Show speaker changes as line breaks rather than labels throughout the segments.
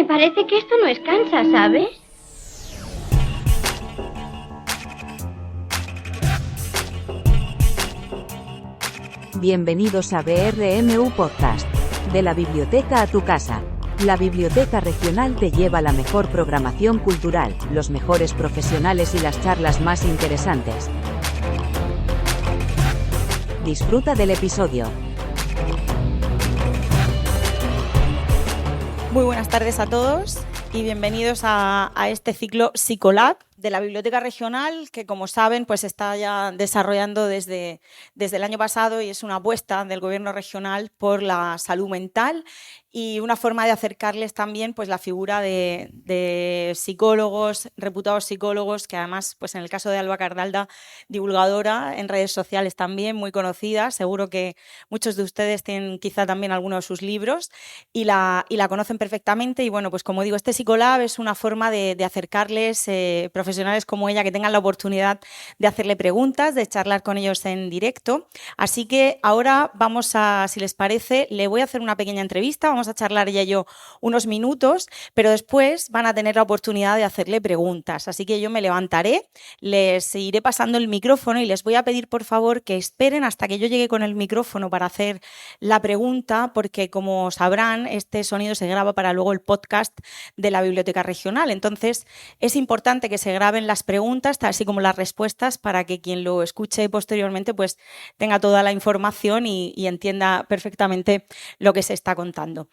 Me parece que esto no es cancha, ¿sabes?
Bienvenidos a BRMU Podcast. De la biblioteca a tu casa. La Biblioteca Regional te lleva la mejor programación cultural, los mejores profesionales y las charlas más interesantes. Disfruta del episodio.
Muy buenas tardes a todos y bienvenidos a este ciclo Psicolab de la Biblioteca Regional, que como saben pues está ya desarrollando desde el año pasado y es una apuesta del Gobierno regional por la salud mental y una forma de acercarles también pues la figura de psicólogos, reputados psicólogos, que además pues en el caso de Alba Cardalda, divulgadora en redes sociales también, muy conocida, seguro que muchos de ustedes tienen quizá también alguno de sus libros y la conocen perfectamente y bueno, pues como digo, este Psicolab es una forma de acercarles profesionales como ella que tengan la oportunidad de hacerle preguntas, de charlar con ellos en directo. Así que ahora vamos a, si les parece, le voy a hacer una pequeña entrevista, vamos a charlar ella y yo unos minutos, pero después van a tener la oportunidad de hacerle preguntas. Así que yo me levantaré, les iré pasando el micrófono y les voy a pedir por favor que esperen hasta que yo llegue con el micrófono para hacer la pregunta, porque como sabrán, este sonido se graba para luego el podcast de la Biblioteca Regional. Entonces, es importante que se graben las preguntas, así como las respuestas, para que quien lo escuche posteriormente pues tenga toda la información y entienda perfectamente lo que se está contando.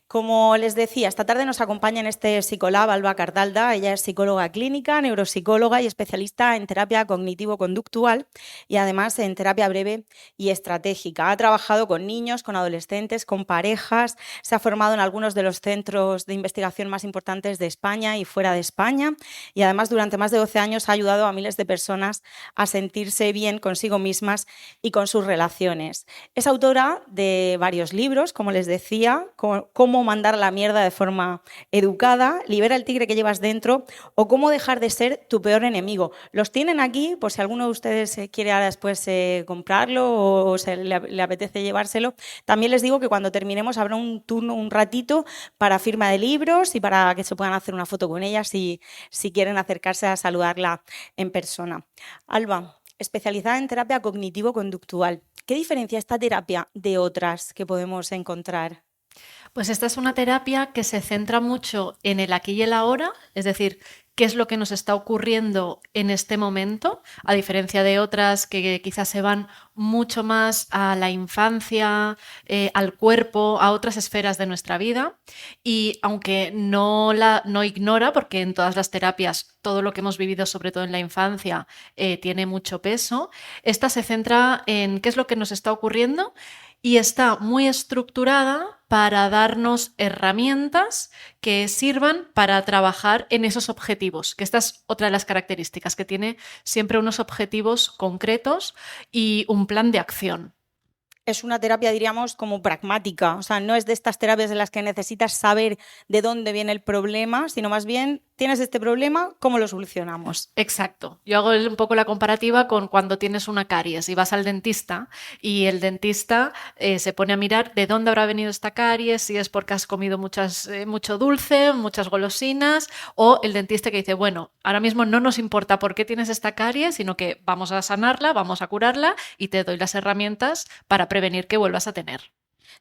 Como les decía, esta tarde nos acompaña en este Psicolab Alba Cardalda. Ella es psicóloga clínica, neuropsicóloga y especialista en terapia cognitivo-conductual y además en terapia breve y estratégica. Ha trabajado con niños, con adolescentes, con parejas, se ha formado en algunos de los centros de investigación más importantes de España y fuera de España y además durante más de 12 años ha ayudado a miles de personas a sentirse bien consigo mismas y con sus relaciones. Es autora de varios libros, como les decía, Cómo mandar la mierda de forma educada, Libera el tigre que llevas dentro o Cómo dejar de ser tu peor enemigo. Los tienen aquí, por si alguno de ustedes quiere ahora después comprarlo o le apetece llevárselo. También les digo que cuando terminemos habrá un turno, un ratito para firma de libros y para que se puedan hacer una foto con ella si quieren acercarse a saludarla en persona. Alba, especializada en terapia cognitivo-conductual. ¿Qué diferencia esta terapia de otras que podemos encontrar?
Pues esta es una terapia que se centra mucho en el aquí y el ahora, es decir, qué es lo que nos está ocurriendo en este momento, a diferencia de otras que quizás se van mucho más a la infancia, al cuerpo, a otras esferas de nuestra vida. Y aunque no ignora, porque en todas las terapias todo lo que hemos vivido, sobre todo en la infancia, tiene mucho peso, esta se centra en qué es lo que nos está ocurriendo y está muy estructurada para darnos herramientas que sirvan para trabajar en esos objetivos, que esta es otra de las características, que tiene siempre unos objetivos concretos y un plan de acción.
Es una terapia, diríamos, como pragmática, o sea, no es de estas terapias en las que necesitas saber de dónde viene el problema, sino más bien, tienes este problema, ¿cómo lo solucionamos?
Exacto. Yo hago un poco la comparativa con cuando tienes una caries y vas al dentista y el dentista se pone a mirar de dónde habrá venido esta caries, si es porque has comido mucho dulce, muchas golosinas, o el dentista que dice, bueno, ahora mismo no nos importa por qué tienes esta caries, sino que vamos a sanarla, vamos a curarla y te doy las herramientas para prevenir que vuelvas a tener.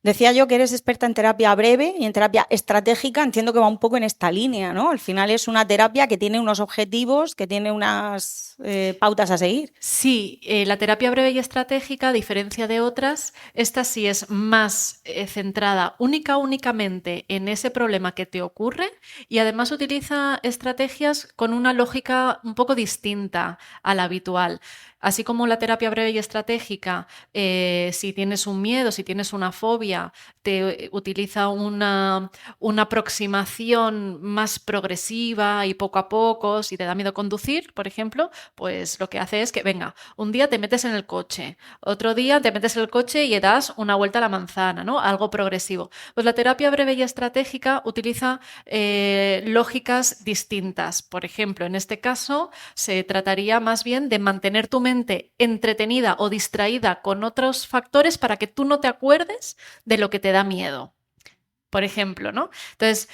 Decía yo que eres experta en terapia breve y en terapia estratégica, entiendo que va un poco en esta línea, ¿no? Al final es una terapia que tiene unos objetivos, que tiene unas pautas a seguir.
Sí, la terapia breve y estratégica, a diferencia de otras, esta sí es más centrada únicamente en ese problema que te ocurre y además utiliza estrategias con una lógica un poco distinta a la habitual. Así como la terapia breve y estratégica, si tienes un miedo, si tienes una fobia, te utiliza una aproximación más progresiva y poco a poco. Si te da miedo conducir, por ejemplo, pues lo que hace es que, venga, un día te metes en el coche, otro día te metes en el coche y das una vuelta a la manzana, ¿no? Algo progresivo. Pues la terapia breve y estratégica utiliza lógicas distintas. Por ejemplo, en este caso se trataría más bien de mantener tu mente entretenida o distraída con otros factores para que tú no te acuerdes de lo que te da miedo. por ejemplo, ¿no? Entonces,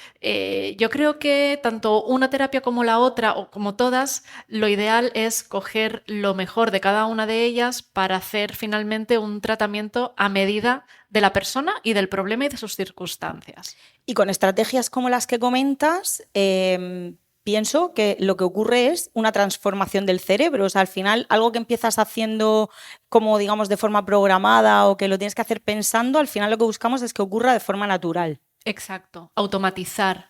yo creo que tanto una terapia como la otra, o como todas, lo ideal es coger lo mejor de cada una de ellas para hacer finalmente un tratamiento a medida de la persona y del problema y de sus circunstancias.
Y con estrategias como las que comentas, pienso que lo que ocurre es una transformación del cerebro. O sea, al final, algo que empiezas haciendo como, digamos, de forma programada o que lo tienes que hacer pensando, al final lo que buscamos es que ocurra de forma natural.
Exacto, automatizar.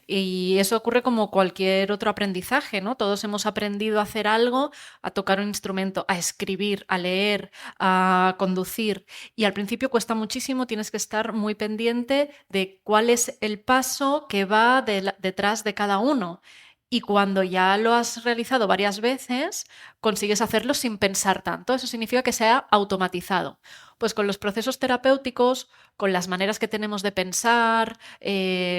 Y eso ocurre como cualquier otro aprendizaje, ¿no? Todos hemos aprendido a hacer algo, a tocar un instrumento, a escribir, a leer, a conducir. Y al principio cuesta muchísimo, tienes que estar muy pendiente de cuál es el paso que va detrás de cada uno. Y cuando ya lo has realizado varias veces, consigues hacerlo sin pensar tanto. Eso significa que se ha automatizado. Pues con los procesos terapéuticos, con las maneras que tenemos de pensar,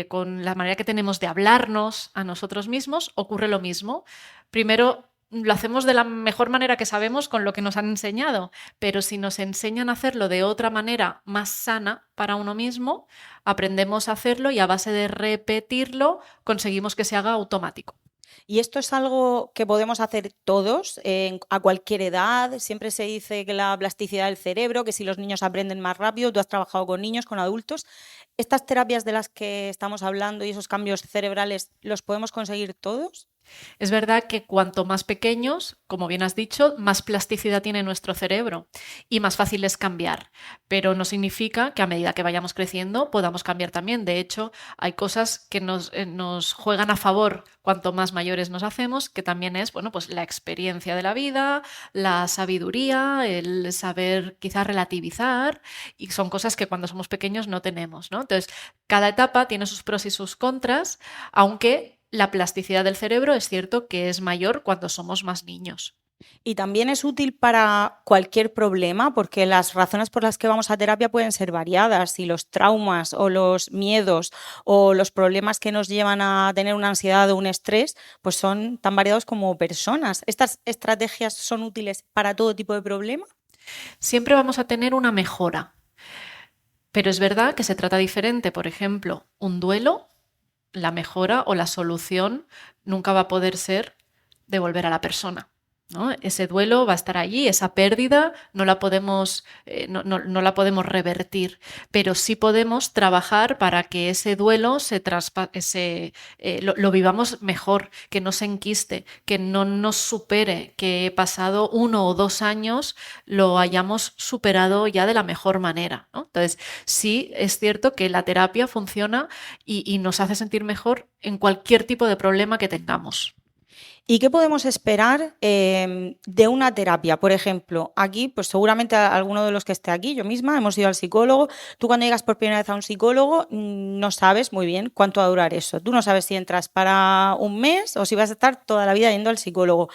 con la manera que tenemos de hablarnos a nosotros mismos, ocurre lo mismo. Primero lo hacemos de la mejor manera que sabemos con lo que nos han enseñado, pero si nos enseñan a hacerlo de otra manera más sana para uno mismo, aprendemos a hacerlo y a base de repetirlo conseguimos que se haga automático.
Y esto es algo que podemos hacer todos, a cualquier edad. Siempre se dice que la plasticidad del cerebro, que si los niños aprenden más rápido, tú has trabajado con niños, con adultos. ¿Estas terapias de las que estamos hablando y esos cambios cerebrales los podemos conseguir todos?
Es verdad que cuanto más pequeños, como bien has dicho, más plasticidad tiene nuestro cerebro y más fácil es cambiar, pero no significa que a medida que vayamos creciendo podamos cambiar también. De hecho, hay cosas que nos juegan a favor cuanto más mayores nos hacemos, que también es, bueno, pues la experiencia de la vida, la sabiduría, el saber quizás relativizar, y son cosas que cuando somos pequeños no tenemos, ¿no? Entonces, cada etapa tiene sus pros y sus contras, aunque la plasticidad del cerebro es cierto que es mayor cuando somos más niños.
Y también es útil para cualquier problema, porque las razones por las que vamos a terapia pueden ser variadas y los traumas o los miedos o los problemas que nos llevan a tener una ansiedad o un estrés, pues son tan variados como personas. ¿Estas estrategias son útiles para todo tipo de problema?
Siempre vamos a tener una mejora, pero es verdad que se trata diferente. Por ejemplo, un duelo, la mejora o la solución nunca va a poder ser devolver a la persona, ¿no? Ese duelo va a estar allí, esa pérdida no la podemos, no la podemos revertir, pero sí podemos trabajar para que ese duelo lo vivamos mejor, que no se enquiste, que no nos supere, que pasado 1 o 2 años lo hayamos superado ya de la mejor manera, ¿no? Entonces, sí es cierto que la terapia funciona y nos hace sentir mejor en cualquier tipo de problema que tengamos.
¿Y qué podemos esperar de una terapia? Por ejemplo, aquí, pues seguramente alguno de los que esté aquí, yo misma, hemos ido al psicólogo. Tú cuando llegas por primera vez a un psicólogo no sabes muy bien cuánto va a durar eso. Tú no sabes si entras para un mes o si vas a estar toda la vida yendo al psicólogo.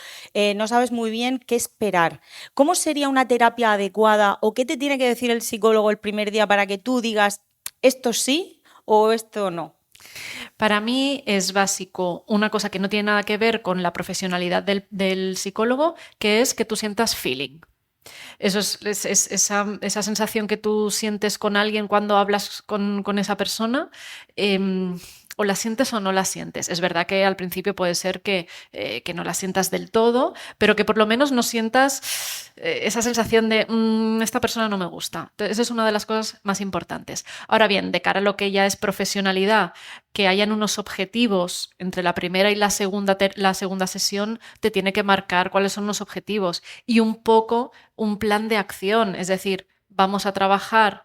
No sabes muy bien qué esperar. ¿Cómo sería una terapia adecuada o qué te tiene que decir el psicólogo el primer día para que tú digas esto sí o esto no?
Para mí es básico una cosa que no tiene nada que ver con la profesionalidad del psicólogo, que es que tú sientas feeling. Eso es esa sensación que tú sientes con alguien cuando hablas con esa persona. O la sientes o no la sientes. Es verdad que al principio puede ser que no la sientas del todo, pero que por lo menos no sientas esa sensación de esta persona no me gusta. Entonces, esa es una de las cosas más importantes. Ahora bien, de cara a lo que ya es profesionalidad, que hayan unos objetivos entre la primera y la segunda sesión, te tiene que marcar cuáles son los objetivos y un poco un plan de acción. Es decir, vamos a trabajar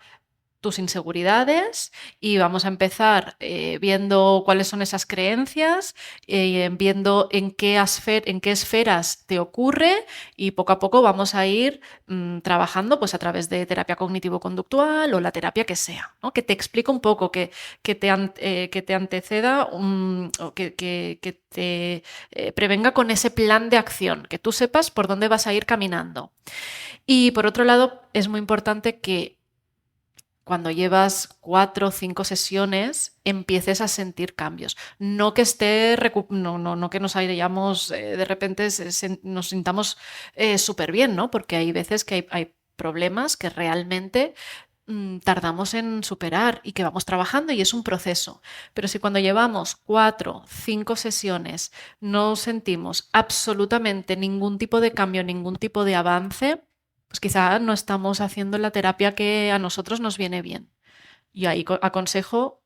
tus inseguridades y vamos a empezar viendo cuáles son esas creencias, viendo en qué esferas te ocurre, y poco a poco vamos a ir trabajando pues a través de terapia cognitivo-conductual o la terapia que sea, ¿no? Que te explique un poco, que te anteceda, o que te prevenga con ese plan de acción, que tú sepas por dónde vas a ir caminando. Y por otro lado, es muy importante que cuando llevas 4 o 5 sesiones empieces a sentir cambios. No que no que nos hayamos de repente nos sintamos súper bien, ¿no? Porque hay veces que hay problemas que realmente tardamos en superar y que vamos trabajando y es un proceso. Pero si cuando llevamos 4, 5 sesiones no sentimos absolutamente ningún tipo de cambio, ningún tipo de avance, pues quizá no estamos haciendo la terapia que a nosotros nos viene bien. Y ahí aconsejo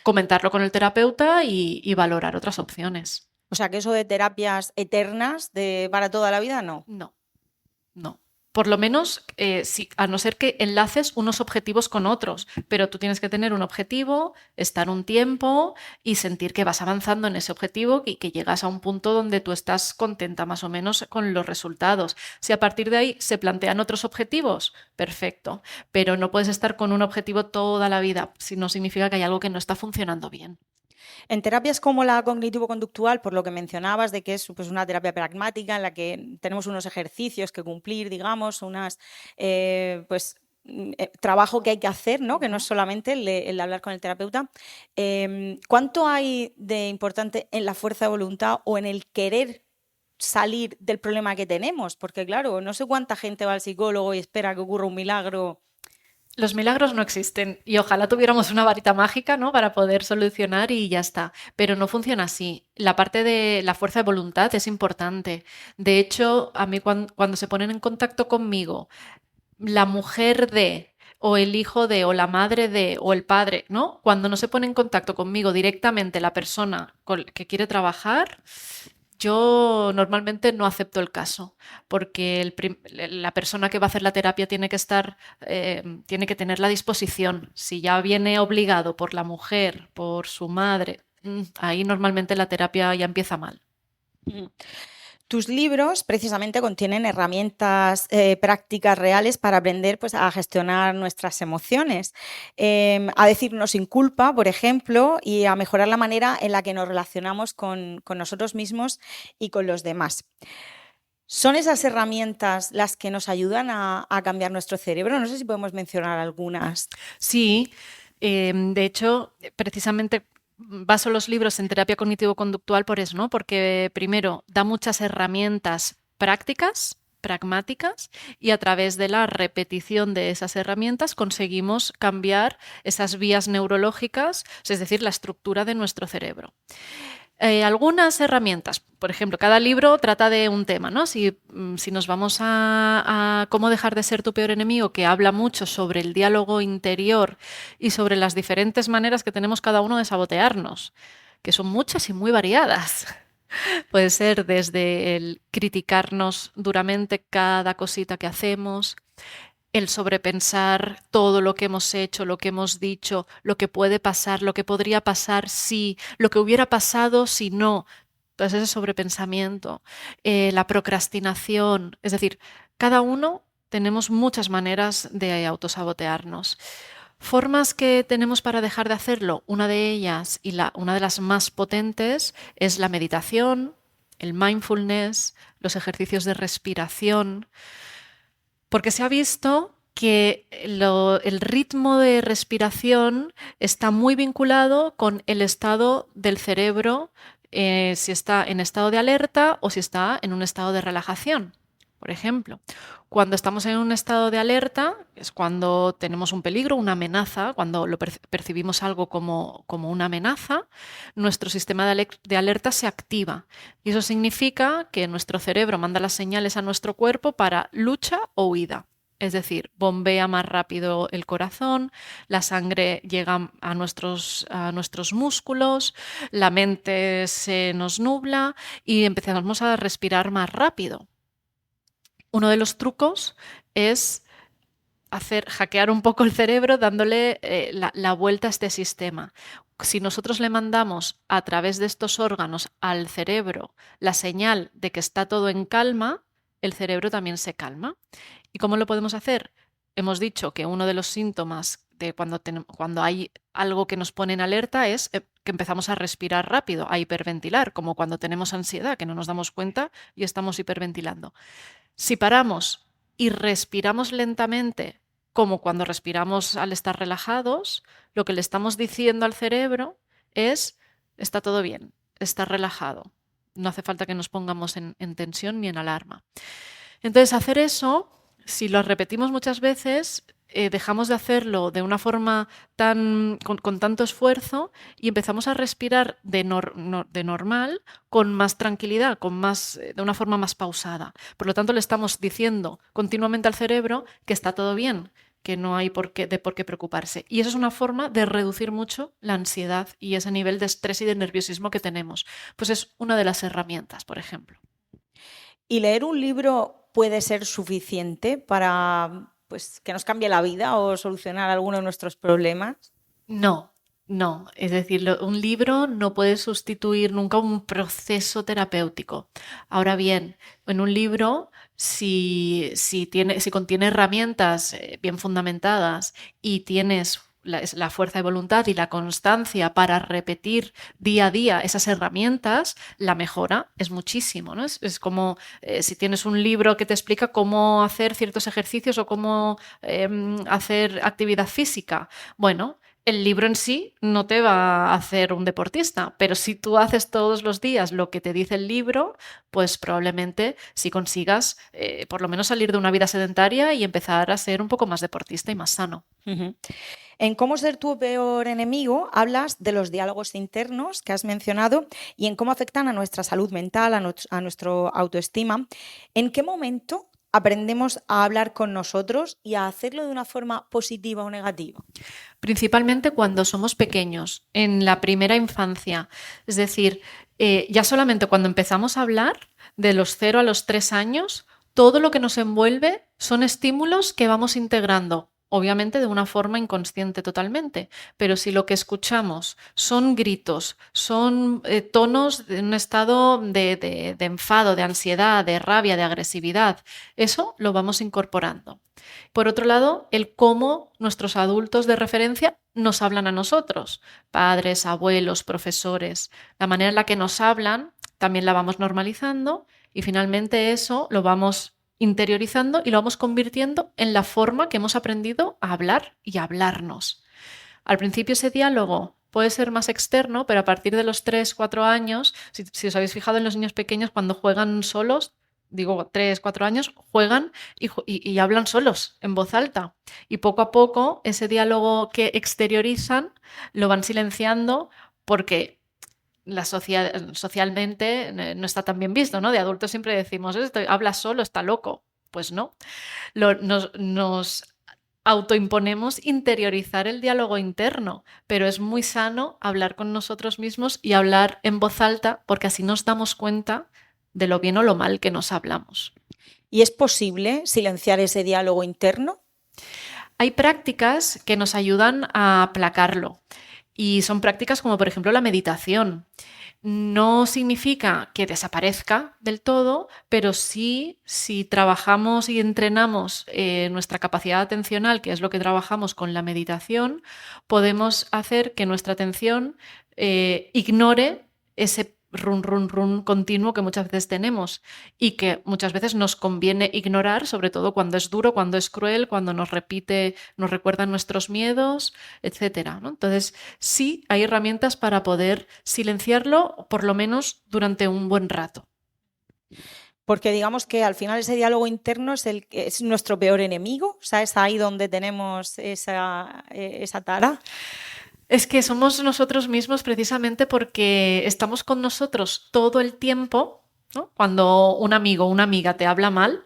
comentarlo con el terapeuta y valorar otras opciones.
O sea, que eso de terapias eternas para toda la vida, no.
No. Por lo menos, a no ser que enlaces unos objetivos con otros, pero tú tienes que tener un objetivo, estar un tiempo y sentir que vas avanzando en ese objetivo y que llegas a un punto donde tú estás contenta más o menos con los resultados. Si a partir de ahí se plantean otros objetivos, perfecto, pero no puedes estar con un objetivo toda la vida, si no significa que hay algo que no está funcionando bien.
En terapias como la cognitivo-conductual, por lo que mencionabas de que es pues, una terapia pragmática en la que tenemos unos ejercicios que cumplir, digamos, trabajo que hay que hacer, ¿no? Que no es solamente el hablar con el terapeuta. ¿Cuánto hay de importante en la fuerza de voluntad o en el querer salir del problema que tenemos? Porque claro, no sé cuánta gente va al psicólogo y espera que ocurra un milagro.
Los milagros no existen y ojalá tuviéramos una varita mágica, ¿no?, para poder solucionar y ya está, pero no funciona así. La parte de la fuerza de voluntad es importante. De hecho, a mí cuando se ponen en contacto conmigo la mujer de, o el hijo de, o la madre de, o el padre, ¿no? Cuando no se pone en contacto conmigo directamente la persona que quiere trabajar, yo normalmente no acepto el caso, porque la persona que va a hacer la terapia tiene que tener la disposición. Si ya viene obligado por la mujer, por su madre, ahí normalmente la terapia ya empieza mal.
Tus libros precisamente contienen herramientas prácticas reales para aprender pues, a gestionar nuestras emociones, a decirnos sin culpa, por ejemplo, y a mejorar la manera en la que nos relacionamos con nosotros mismos y con los demás. ¿Son esas herramientas las que nos ayudan a cambiar nuestro cerebro? No sé si podemos mencionar algunas.
Sí, de hecho, precisamente baso los libros en terapia cognitivo-conductual por eso, ¿no? Porque primero da muchas herramientas prácticas, pragmáticas, y a través de la repetición de esas herramientas conseguimos cambiar esas vías neurológicas, es decir, la estructura de nuestro cerebro. Algunas herramientas, por ejemplo, cada libro trata de un tema, ¿no? Si nos vamos a cómo dejar de ser tu peor enemigo, que habla mucho sobre el diálogo interior y sobre las diferentes maneras que tenemos cada uno de sabotearnos, que son muchas y muy variadas. Puede ser desde el criticarnos duramente cada cosita que hacemos, el sobrepensar todo lo que hemos hecho, lo que hemos dicho, lo que puede pasar, lo que podría pasar si, lo que hubiera pasado si no. Entonces ese sobrepensamiento, la procrastinación, es decir, cada uno tenemos muchas maneras de autosabotearnos. Formas que tenemos para dejar de hacerlo, una de ellas y una de las más potentes es la meditación, el mindfulness, los ejercicios de respiración. Porque se ha visto que el ritmo de respiración está muy vinculado con el estado del cerebro, si está en estado de alerta o si está en un estado de relajación. Por ejemplo, cuando estamos en un estado de alerta, es cuando tenemos un peligro, una amenaza, cuando percibimos algo como una amenaza, nuestro sistema de alerta se activa. Y eso significa que nuestro cerebro manda las señales a nuestro cuerpo para lucha o huida. Es decir, bombea más rápido el corazón, la sangre llega a nuestros músculos, la mente se nos nubla y empezamos a respirar más rápido. Uno de los trucos es hackear un poco el cerebro dándole la vuelta a este sistema. Si nosotros le mandamos a través de estos órganos al cerebro la señal de que está todo en calma, el cerebro también se calma. ¿Y cómo lo podemos hacer? Hemos dicho que uno de los síntomas de cuando hay algo que nos pone en alerta es que empezamos a respirar rápido, a hiperventilar, como cuando tenemos ansiedad, que no nos damos cuenta y estamos hiperventilando. Si paramos y respiramos lentamente, como cuando respiramos al estar relajados, lo que le estamos diciendo al cerebro es: está todo bien, está relajado. No hace falta que nos pongamos en tensión ni en alarma. Entonces, hacer eso, si lo repetimos muchas veces, dejamos de hacerlo de una forma con tanto esfuerzo y empezamos a respirar de normal, con más tranquilidad, de una forma más pausada. Por lo tanto, le estamos diciendo continuamente al cerebro que está todo bien, que no hay por qué preocuparse. Y eso es una forma de reducir mucho la ansiedad y ese nivel de estrés y de nerviosismo que tenemos. Pues es una de las herramientas, por ejemplo.
¿Y leer un libro puede ser suficiente para pues, que nos cambie la vida o solucionar alguno de nuestros problemas?
No. Es decir, un libro no puede sustituir nunca un proceso terapéutico. Ahora bien, en un libro, si contiene herramientas bien fundamentadas y tienes la fuerza de voluntad y la constancia para repetir día a día esas herramientas, la mejora es muchísimo, ¿no? Es como si tienes un libro que te explica cómo hacer ciertos ejercicios o cómo hacer actividad física. Bueno, el libro en sí no te va a hacer un deportista, pero si tú haces todos los días lo que te dice el libro, pues probablemente sí consigas por lo menos salir de una vida sedentaria y empezar a ser un poco más deportista y más sano.
Uh-huh. En Cómo ser tu peor enemigo hablas de los diálogos internos que has mencionado y en cómo afectan a nuestra salud mental, a nuestra autoestima. ¿En qué momento aprendemos a hablar con nosotros y a hacerlo de una forma positiva o negativa?
Principalmente cuando somos pequeños, en la primera infancia. Es decir, ya solamente cuando empezamos a hablar, de los 0 a los 3 años, todo lo que nos envuelve son estímulos que vamos integrando. Obviamente de una forma inconsciente totalmente, pero si lo que escuchamos son gritos, son tonos de un estado de enfado, de ansiedad, de rabia, de agresividad, eso lo vamos incorporando. Por otro lado, el cómo nuestros adultos de referencia nos hablan a nosotros, padres, abuelos, profesores, la manera en la que nos hablan también la vamos normalizando y finalmente eso lo vamos interiorizando y lo vamos convirtiendo en la forma que hemos aprendido a hablar y a hablarnos. Al principio ese diálogo puede ser más externo, pero a partir de los 3, 4 años, si os habéis fijado en los niños pequeños cuando juegan solos, digo 3, 4 años, juegan y hablan solos, en voz alta. Y poco a poco ese diálogo que exteriorizan lo van silenciando porque socialmente no está tan bien visto, ¿no? De adultos siempre decimos, esto, habla solo, está loco. Pues no. Nos autoimponemos interiorizar el diálogo interno, pero es muy sano hablar con nosotros mismos y hablar en voz alta porque así nos damos cuenta de lo bien o lo mal que nos hablamos.
¿Y es posible silenciar ese diálogo interno?
Hay prácticas que nos ayudan a aplacarlo. Y son prácticas como, por ejemplo, la meditación. No significa que desaparezca del todo, pero sí, si trabajamos y entrenamos nuestra capacidad atencional, que es lo que trabajamos con la meditación, podemos hacer que nuestra atención ignore ese run, run, run continuo que muchas veces tenemos y que muchas veces nos conviene ignorar, sobre todo cuando es duro, cuando es cruel, cuando nos recuerda nuestros miedos, etcétera, ¿no? Entonces, sí hay herramientas para poder silenciarlo, por lo menos durante un buen rato.
Porque digamos que al final ese diálogo interno es nuestro peor enemigo, o sea, es ahí donde tenemos esa tara.
Es que somos nosotros mismos precisamente porque estamos con nosotros todo el tiempo, ¿no? Cuando un amigo o una amiga te habla mal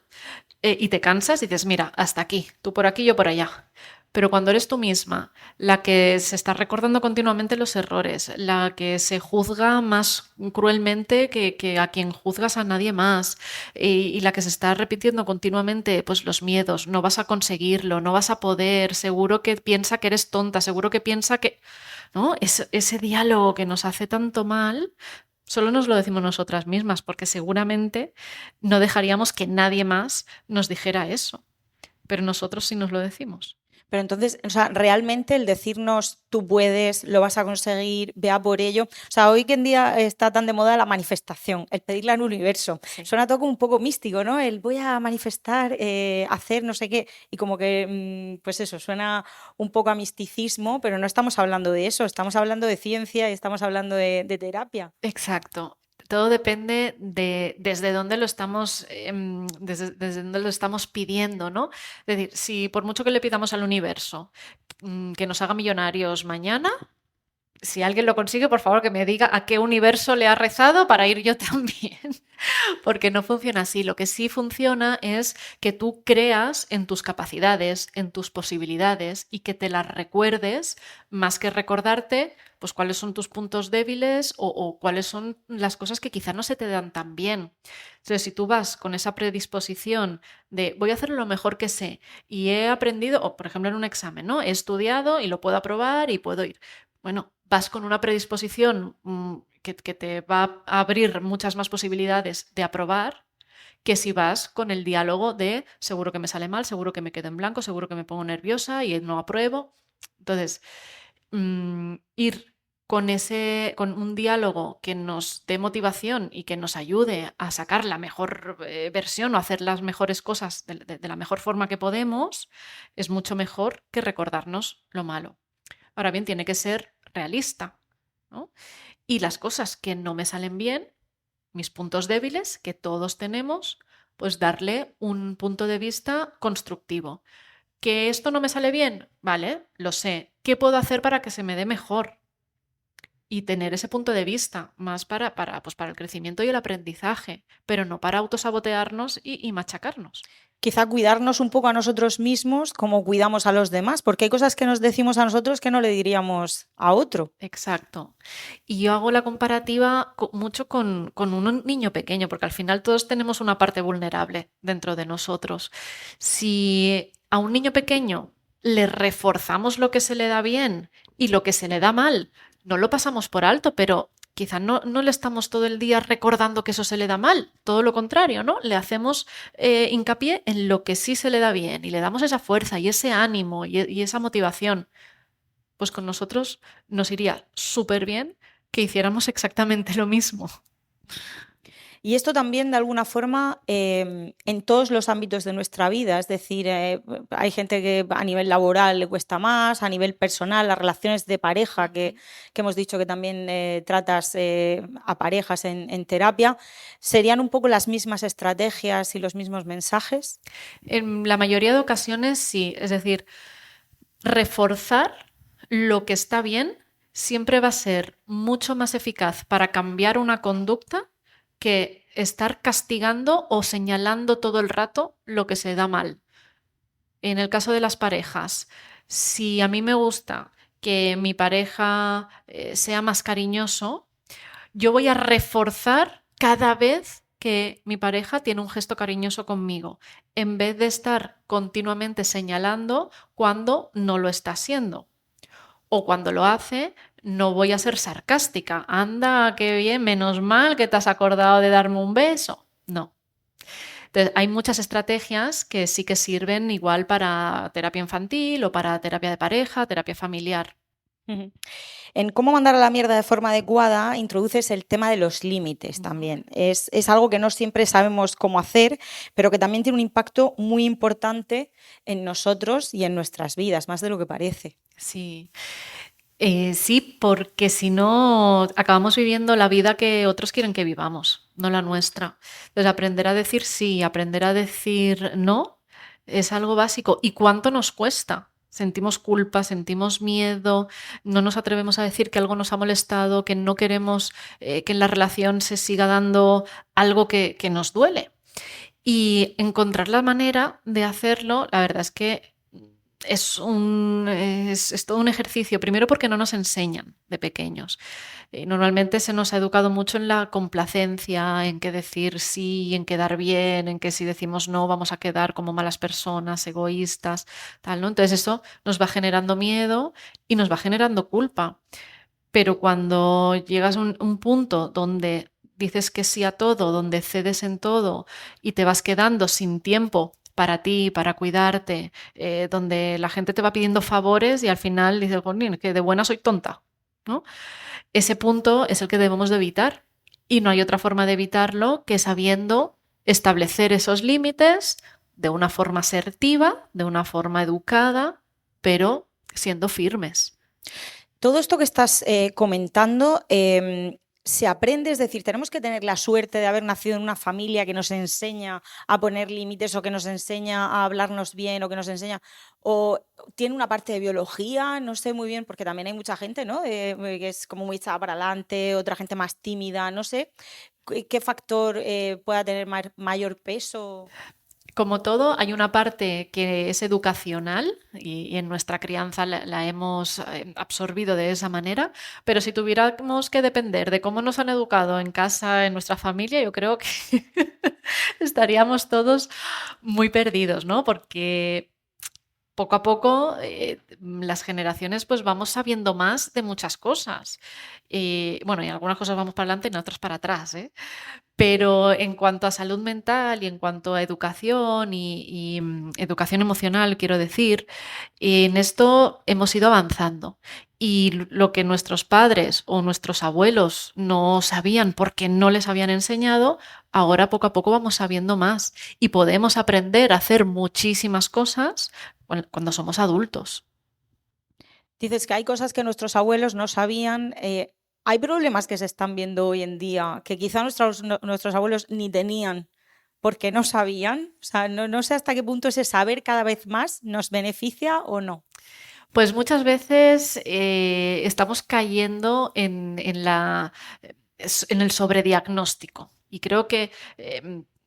y te cansas y dices, mira, hasta aquí, tú por aquí, yo por allá. Pero cuando eres tú misma la que se está recordando continuamente los errores, la que se juzga más cruelmente que a quien juzgas a nadie más y la que se está repitiendo continuamente pues los miedos, no vas a conseguirlo, no vas a poder, seguro que piensa que eres tonta, seguro que piensa que... ¿no? Ese diálogo que nos hace tanto mal, solo nos lo decimos nosotras mismas, porque seguramente no dejaríamos que nadie más nos dijera eso, pero nosotros sí nos lo decimos.
Pero entonces, o sea, realmente el decirnos tú puedes, lo vas a conseguir, vea por ello. O sea, hoy en día está tan de moda la manifestación, el pedirle al universo. Sí. Suena todo como un poco místico, ¿no? El voy a manifestar, hacer no sé qué. Y como que, pues eso, suena un poco a misticismo, pero no estamos hablando de eso. Estamos hablando de ciencia y estamos hablando de terapia.
Exacto. todo depende de desde dónde lo estamos, desde dónde lo estamos pidiendo, ¿no? Es decir, si por mucho que le pidamos al universo que nos haga millonarios mañana, si alguien lo consigue, por favor que me diga a qué universo le ha rezado para ir yo también, porque no funciona así. Lo que sí funciona es que tú creas en tus capacidades, en tus posibilidades y que te las recuerdes más que recordarte pues cuáles son tus puntos débiles o cuáles son las cosas que quizá no se te dan tan bien. Entonces, si tú vas con esa predisposición de voy a hacer lo mejor que sé y he aprendido, o por ejemplo en un examen, ¿no? He estudiado y lo puedo aprobar y puedo ir. Bueno, vas con una predisposición que te va a abrir muchas más posibilidades de aprobar que si vas con el diálogo de seguro que me sale mal, seguro que me quedo en blanco, seguro que me pongo nerviosa y no apruebo. Entonces, ir con un diálogo que nos dé motivación y que nos ayude a sacar la mejor versión o hacer las mejores cosas de la mejor forma que podemos, es mucho mejor que recordarnos lo malo. Ahora bien, tiene que ser realista, ¿no? Y las cosas que no me salen bien, mis puntos débiles, que todos tenemos, pues darle un punto de vista constructivo. ¿Que esto no me sale bien? Vale, lo sé. ¿Qué puedo hacer para que se me dé mejor? Y tener ese punto de vista más para el crecimiento y el aprendizaje, pero no para autosabotearnos y machacarnos.
Quizá cuidarnos un poco a nosotros mismos como cuidamos a los demás, porque hay cosas que nos decimos a nosotros que no le diríamos a otro.
Exacto. Y yo hago la comparativa mucho con un niño pequeño, porque al final todos tenemos una parte vulnerable dentro de nosotros. Si a un niño pequeño le reforzamos lo que se le da bien y lo que se le da mal, no lo pasamos por alto, pero quizá no le estamos todo el día recordando que eso se le da mal, todo lo contrario, ¿no? Le hacemos hincapié en lo que sí se le da bien y le damos esa fuerza y ese ánimo y esa motivación. Pues con nosotros nos iría súper bien que hiciéramos exactamente lo mismo.
Y esto también, de alguna forma, en todos los ámbitos de nuestra vida. Es decir, hay gente que a nivel laboral le cuesta más, a nivel personal, las relaciones de pareja, que hemos dicho que también tratas a parejas en terapia. ¿Serían un poco las mismas estrategias y los mismos mensajes?
En la mayoría de ocasiones sí. Es decir, reforzar lo que está bien siempre va a ser mucho más eficaz para cambiar una conducta que estar castigando o señalando todo el rato lo que se da mal. En el caso de las parejas, si a mí me gusta que mi pareja sea más cariñoso, yo voy a reforzar cada vez que mi pareja tiene un gesto cariñoso conmigo, en vez de estar continuamente señalando cuando no lo está haciendo. O cuando lo hace, no voy a ser sarcástica. Anda, qué bien, menos mal que te has acordado de darme un beso. No. Entonces, hay muchas estrategias que sí que sirven igual para terapia infantil o para terapia de pareja, terapia familiar.
En cómo mandar a la mierda de forma adecuada introduces el tema de los límites también. Es algo que no siempre sabemos cómo hacer, pero que también tiene un impacto muy importante en nosotros y en nuestras vidas, más de lo que parece.
Sí. Sí, porque si no acabamos viviendo la vida que otros quieren que vivamos, no la nuestra. Entonces, aprender a decir sí, aprender a decir no, es algo básico. ¿Y cuánto nos cuesta? Sentimos culpa, sentimos miedo, no nos atrevemos a decir que algo nos ha molestado, que no queremos que en la relación se siga dando algo que nos duele. Y encontrar la manera de hacerlo, la verdad es que es todo un ejercicio, primero porque no nos enseñan de pequeños. Normalmente se nos ha educado mucho en la complacencia, en que decir sí, en quedar bien, en que si decimos no vamos a quedar como malas personas, egoístas, tal, ¿no? Entonces eso nos va generando miedo y nos va generando culpa. Pero cuando llegas a un punto donde dices que sí a todo, donde cedes en todo y te vas quedando sin tiempo para ti, para cuidarte, donde la gente te va pidiendo favores y al final dices, que de buena soy tonta, ¿no? Ese punto es el que debemos de evitar y no hay otra forma de evitarlo que sabiendo establecer esos límites de una forma asertiva, de una forma educada, pero siendo firmes.
Todo esto que estás comentando se aprende, es decir, tenemos que tener la suerte de haber nacido en una familia que nos enseña a poner límites o que nos enseña a hablarnos bien o que nos enseña, o tiene una parte de biología, no sé muy bien, porque también hay mucha gente, ¿no? Que es como muy echada para adelante, otra gente más tímida, no sé. ¿Qué factor pueda tener mayor peso?
Como todo, hay una parte que es educacional y en nuestra crianza la hemos absorbido de esa manera, pero si tuviéramos que depender de cómo nos han educado en casa, en nuestra familia, yo creo que estaríamos todos muy perdidos, ¿no? Porque poco a poco las generaciones pues vamos sabiendo más de muchas cosas. Bueno, y algunas cosas vamos para adelante y en otras para atrás, ¿eh? Pero en cuanto a salud mental y en cuanto a educación y educación emocional, quiero decir, en esto hemos ido avanzando. Y lo que nuestros padres o nuestros abuelos no sabían porque no les habían enseñado, ahora poco a poco vamos sabiendo más y podemos aprender a hacer muchísimas cosas cuando somos adultos.
Dices que hay cosas que nuestros abuelos no sabían. Hay problemas que se están viendo hoy en día que quizá nuestros abuelos ni tenían porque no sabían. O sea, no sé hasta qué punto ese saber cada vez más nos beneficia o no.
Pues muchas veces estamos cayendo en el sobrediagnóstico y creo que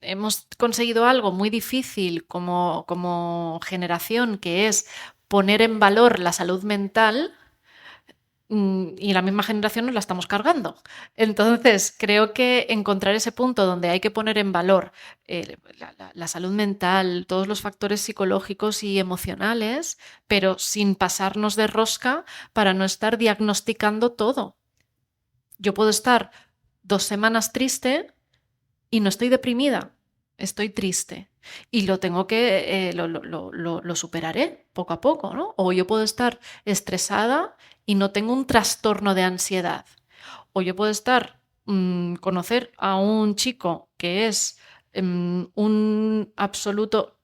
hemos conseguido algo muy difícil como generación, que es poner en valor la salud mental. Y la misma generación nos la estamos cargando. Entonces, creo que encontrar ese punto donde hay que poner en valor la salud mental, todos los factores psicológicos y emocionales, pero sin pasarnos de rosca para no estar diagnosticando todo. Yo puedo estar 2 semanas triste y no estoy deprimida, estoy triste. Y lo tengo que, lo superaré poco a poco, ¿no? O yo puedo estar estresada y no tengo un trastorno de ansiedad. O yo puedo estar, conocer a un chico que es un absoluto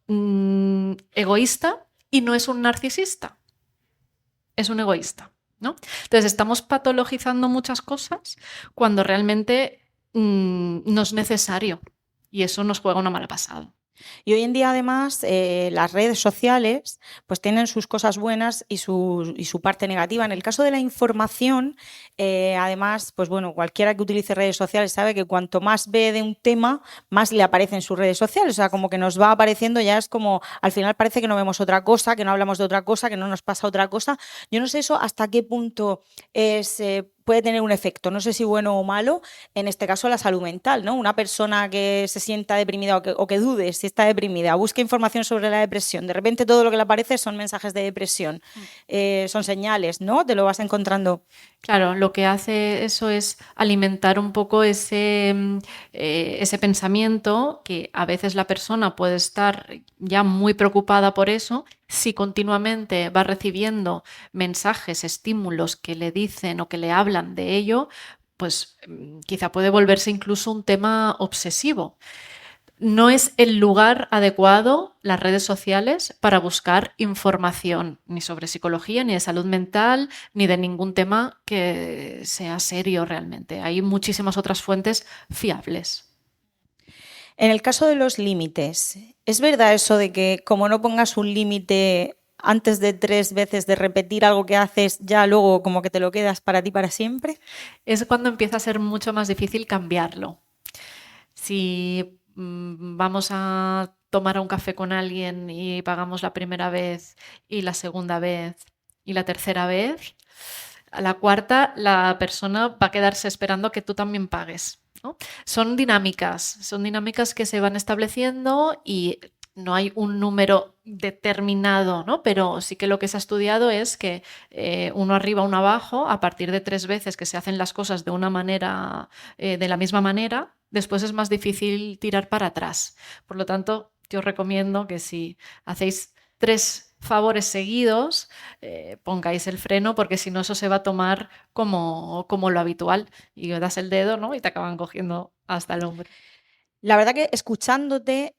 egoísta y no es un narcisista, es un egoísta, ¿no? Entonces estamos patologizando muchas cosas cuando realmente no es necesario y eso nos juega una mala pasada.
Y hoy en día, además, las redes sociales pues tienen sus cosas buenas y su parte negativa. En el caso de la información, además, pues bueno, cualquiera que utilice redes sociales sabe que cuanto más ve de un tema, más le aparece en sus redes sociales. O sea, como que nos va apareciendo, ya es como, al final parece que no vemos otra cosa, que no hablamos de otra cosa, que no nos pasa otra cosa. Yo no sé eso hasta qué punto puede tener un efecto, no sé si bueno o malo, en este caso la salud mental, ¿no? Una persona que se sienta deprimida o que dude si está deprimida, busca información sobre la depresión, de repente todo lo que le aparece son mensajes de depresión, son señales, ¿no? Te lo vas encontrando.
Claro, lo que hace eso es alimentar un poco ese pensamiento, que a veces la persona puede estar ya muy preocupada por eso. Si continuamente va recibiendo mensajes, estímulos que le dicen o que le hablan de ello, pues quizá puede volverse incluso un tema obsesivo. No es el lugar adecuado, las redes sociales, para buscar información ni sobre psicología, ni de salud mental, ni de ningún tema que sea serio realmente. Hay muchísimas otras fuentes fiables.
En el caso de los límites, ¿es verdad eso de que como no pongas un límite antes de 3 veces de repetir algo que haces, ya luego como que te lo quedas para ti para siempre?
Es cuando empieza a ser mucho más difícil cambiarlo. Si vamos a tomar un café con alguien y pagamos la primera vez y la segunda vez y la tercera vez, a la cuarta la persona va a quedarse esperando que tú también pagues, ¿no? Son dinámicas que se van estableciendo y no hay un número determinado, ¿no? Pero sí que lo que se ha estudiado es que uno arriba, uno abajo, a partir de 3 veces que se hacen las cosas de una manera, de la misma manera, después es más difícil tirar para atrás. Por lo tanto, yo os recomiendo que si hacéis 3 favores seguidos, pongáis el freno, porque si no eso se va a tomar como lo habitual y das el dedo, ¿no? Y te acaban cogiendo hasta el hombro.
La verdad que escuchándote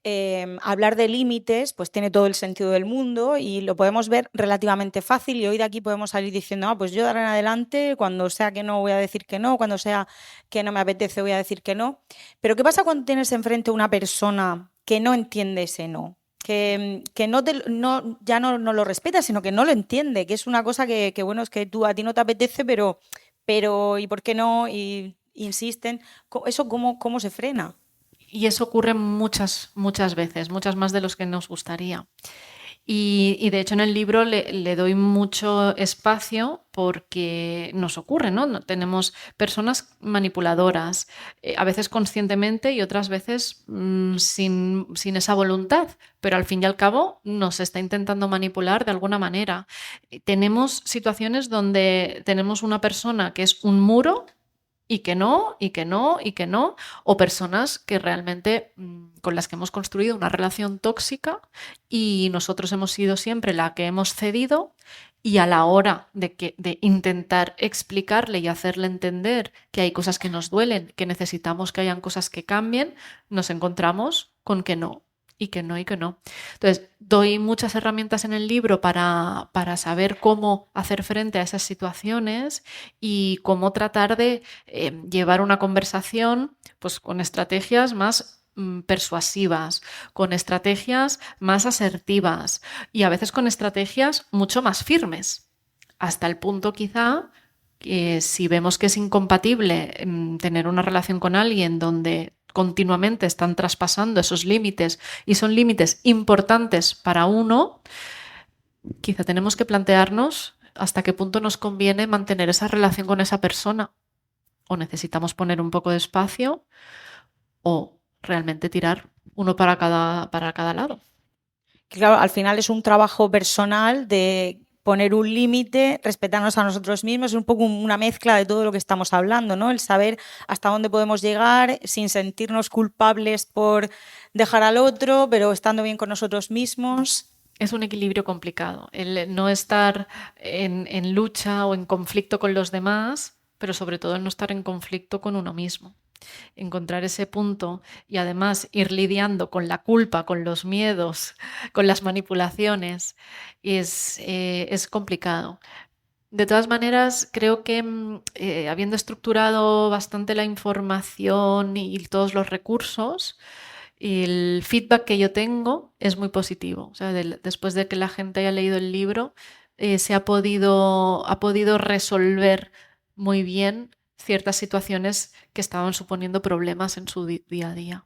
hablar de límites, pues tiene todo el sentido del mundo y lo podemos ver relativamente fácil y hoy de aquí podemos salir diciendo, pues yo de ahora en adelante, cuando sea que no voy a decir que no, cuando sea que no me apetece voy a decir que no. Pero ¿qué pasa cuando tienes enfrente una persona que no entiende ese no? Que no, ya no lo respeta, sino que no lo entiende, que es una cosa que bueno, es que a ti no te apetece, pero ¿y por qué no? Y insisten. ¿Eso cómo se frena?
Y eso ocurre muchas veces, muchas más de los que nos gustaría. Y de hecho en el libro le doy mucho espacio porque nos ocurre, ¿no? Tenemos personas manipuladoras, a veces conscientemente y otras veces sin esa voluntad, pero al fin y al cabo nos está intentando manipular de alguna manera. Tenemos situaciones donde tenemos una persona que es un muro y que no, y que no, y que no, o personas que realmente con las que hemos construido una relación tóxica y nosotros hemos sido siempre la que hemos cedido y a la hora de intentar explicarle y hacerle entender que hay cosas que nos duelen, que necesitamos que hayan cosas que cambien, nos encontramos con que no. Y que no, y que no. Entonces, doy muchas herramientas en el libro para saber cómo hacer frente a esas situaciones y cómo tratar de llevar una conversación pues, con estrategias más persuasivas, con estrategias más asertivas y a veces con estrategias mucho más firmes, hasta el punto quizá que si vemos que es incompatible tener una relación con alguien donde continuamente están traspasando esos límites y son límites importantes para uno, quizá tenemos que plantearnos hasta qué punto nos conviene mantener esa relación con esa persona. O necesitamos poner un poco de espacio o realmente tirar uno para cada lado.
Claro, al final es un trabajo personal de poner un límite, respetarnos a nosotros mismos, es un poco una mezcla de todo lo que estamos hablando, ¿no? El saber hasta dónde podemos llegar sin sentirnos culpables por dejar al otro, pero estando bien con nosotros mismos.
Es un equilibrio complicado, el no estar en lucha o en conflicto con los demás, pero sobre todo el no estar en conflicto con uno mismo. Encontrar ese punto y además ir lidiando con la culpa, con los miedos, con las manipulaciones, es complicado. De todas maneras, creo que habiendo estructurado bastante la información y todos los recursos, el feedback que yo tengo es muy positivo. O sea, después de que la gente haya leído el libro, ha podido resolver muy bien ciertas situaciones que estaban suponiendo problemas en su día a día.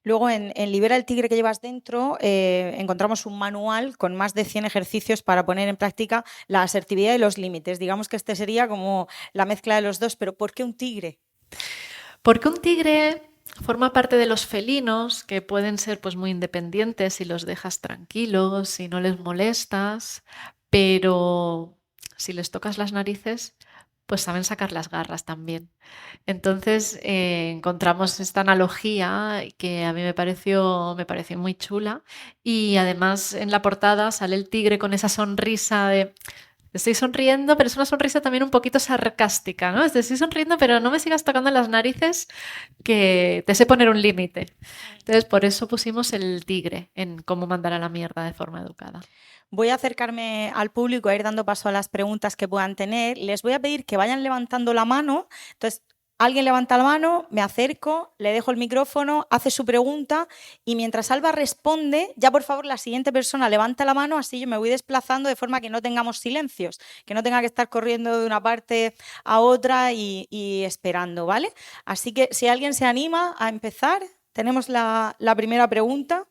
Luego en Libera el tigre que llevas dentro encontramos un manual con más de 100 ejercicios para poner en práctica la asertividad y los límites. Digamos que este sería como la mezcla de los dos, pero ¿por qué un tigre?
Porque un tigre forma parte de los felinos que pueden ser pues, muy independientes si los dejas tranquilos, si no les molestas, pero si les tocas las narices, pues saben sacar las garras también. Entonces encontramos esta analogía que a mí me pareció muy chula y además en la portada sale el tigre con esa sonrisa de estoy sonriendo, pero es una sonrisa también un poquito sarcástica, ¿no? Estoy sonriendo, pero no me sigas tocando las narices que te sé poner un límite. Entonces por eso pusimos el tigre en cómo mandar a la mierda de forma educada.
Voy a acercarme al público, a ir dando paso a las preguntas que puedan tener. Les voy a pedir que vayan levantando la mano. Entonces, alguien levanta la mano, me acerco, le dejo el micrófono, hace su pregunta y mientras Alba responde, ya por favor la siguiente persona levanta la mano, así yo me voy desplazando de forma que no tengamos silencios, que no tenga que estar corriendo de una parte a otra y esperando, ¿vale? Así que si alguien se anima a empezar, tenemos la primera pregunta.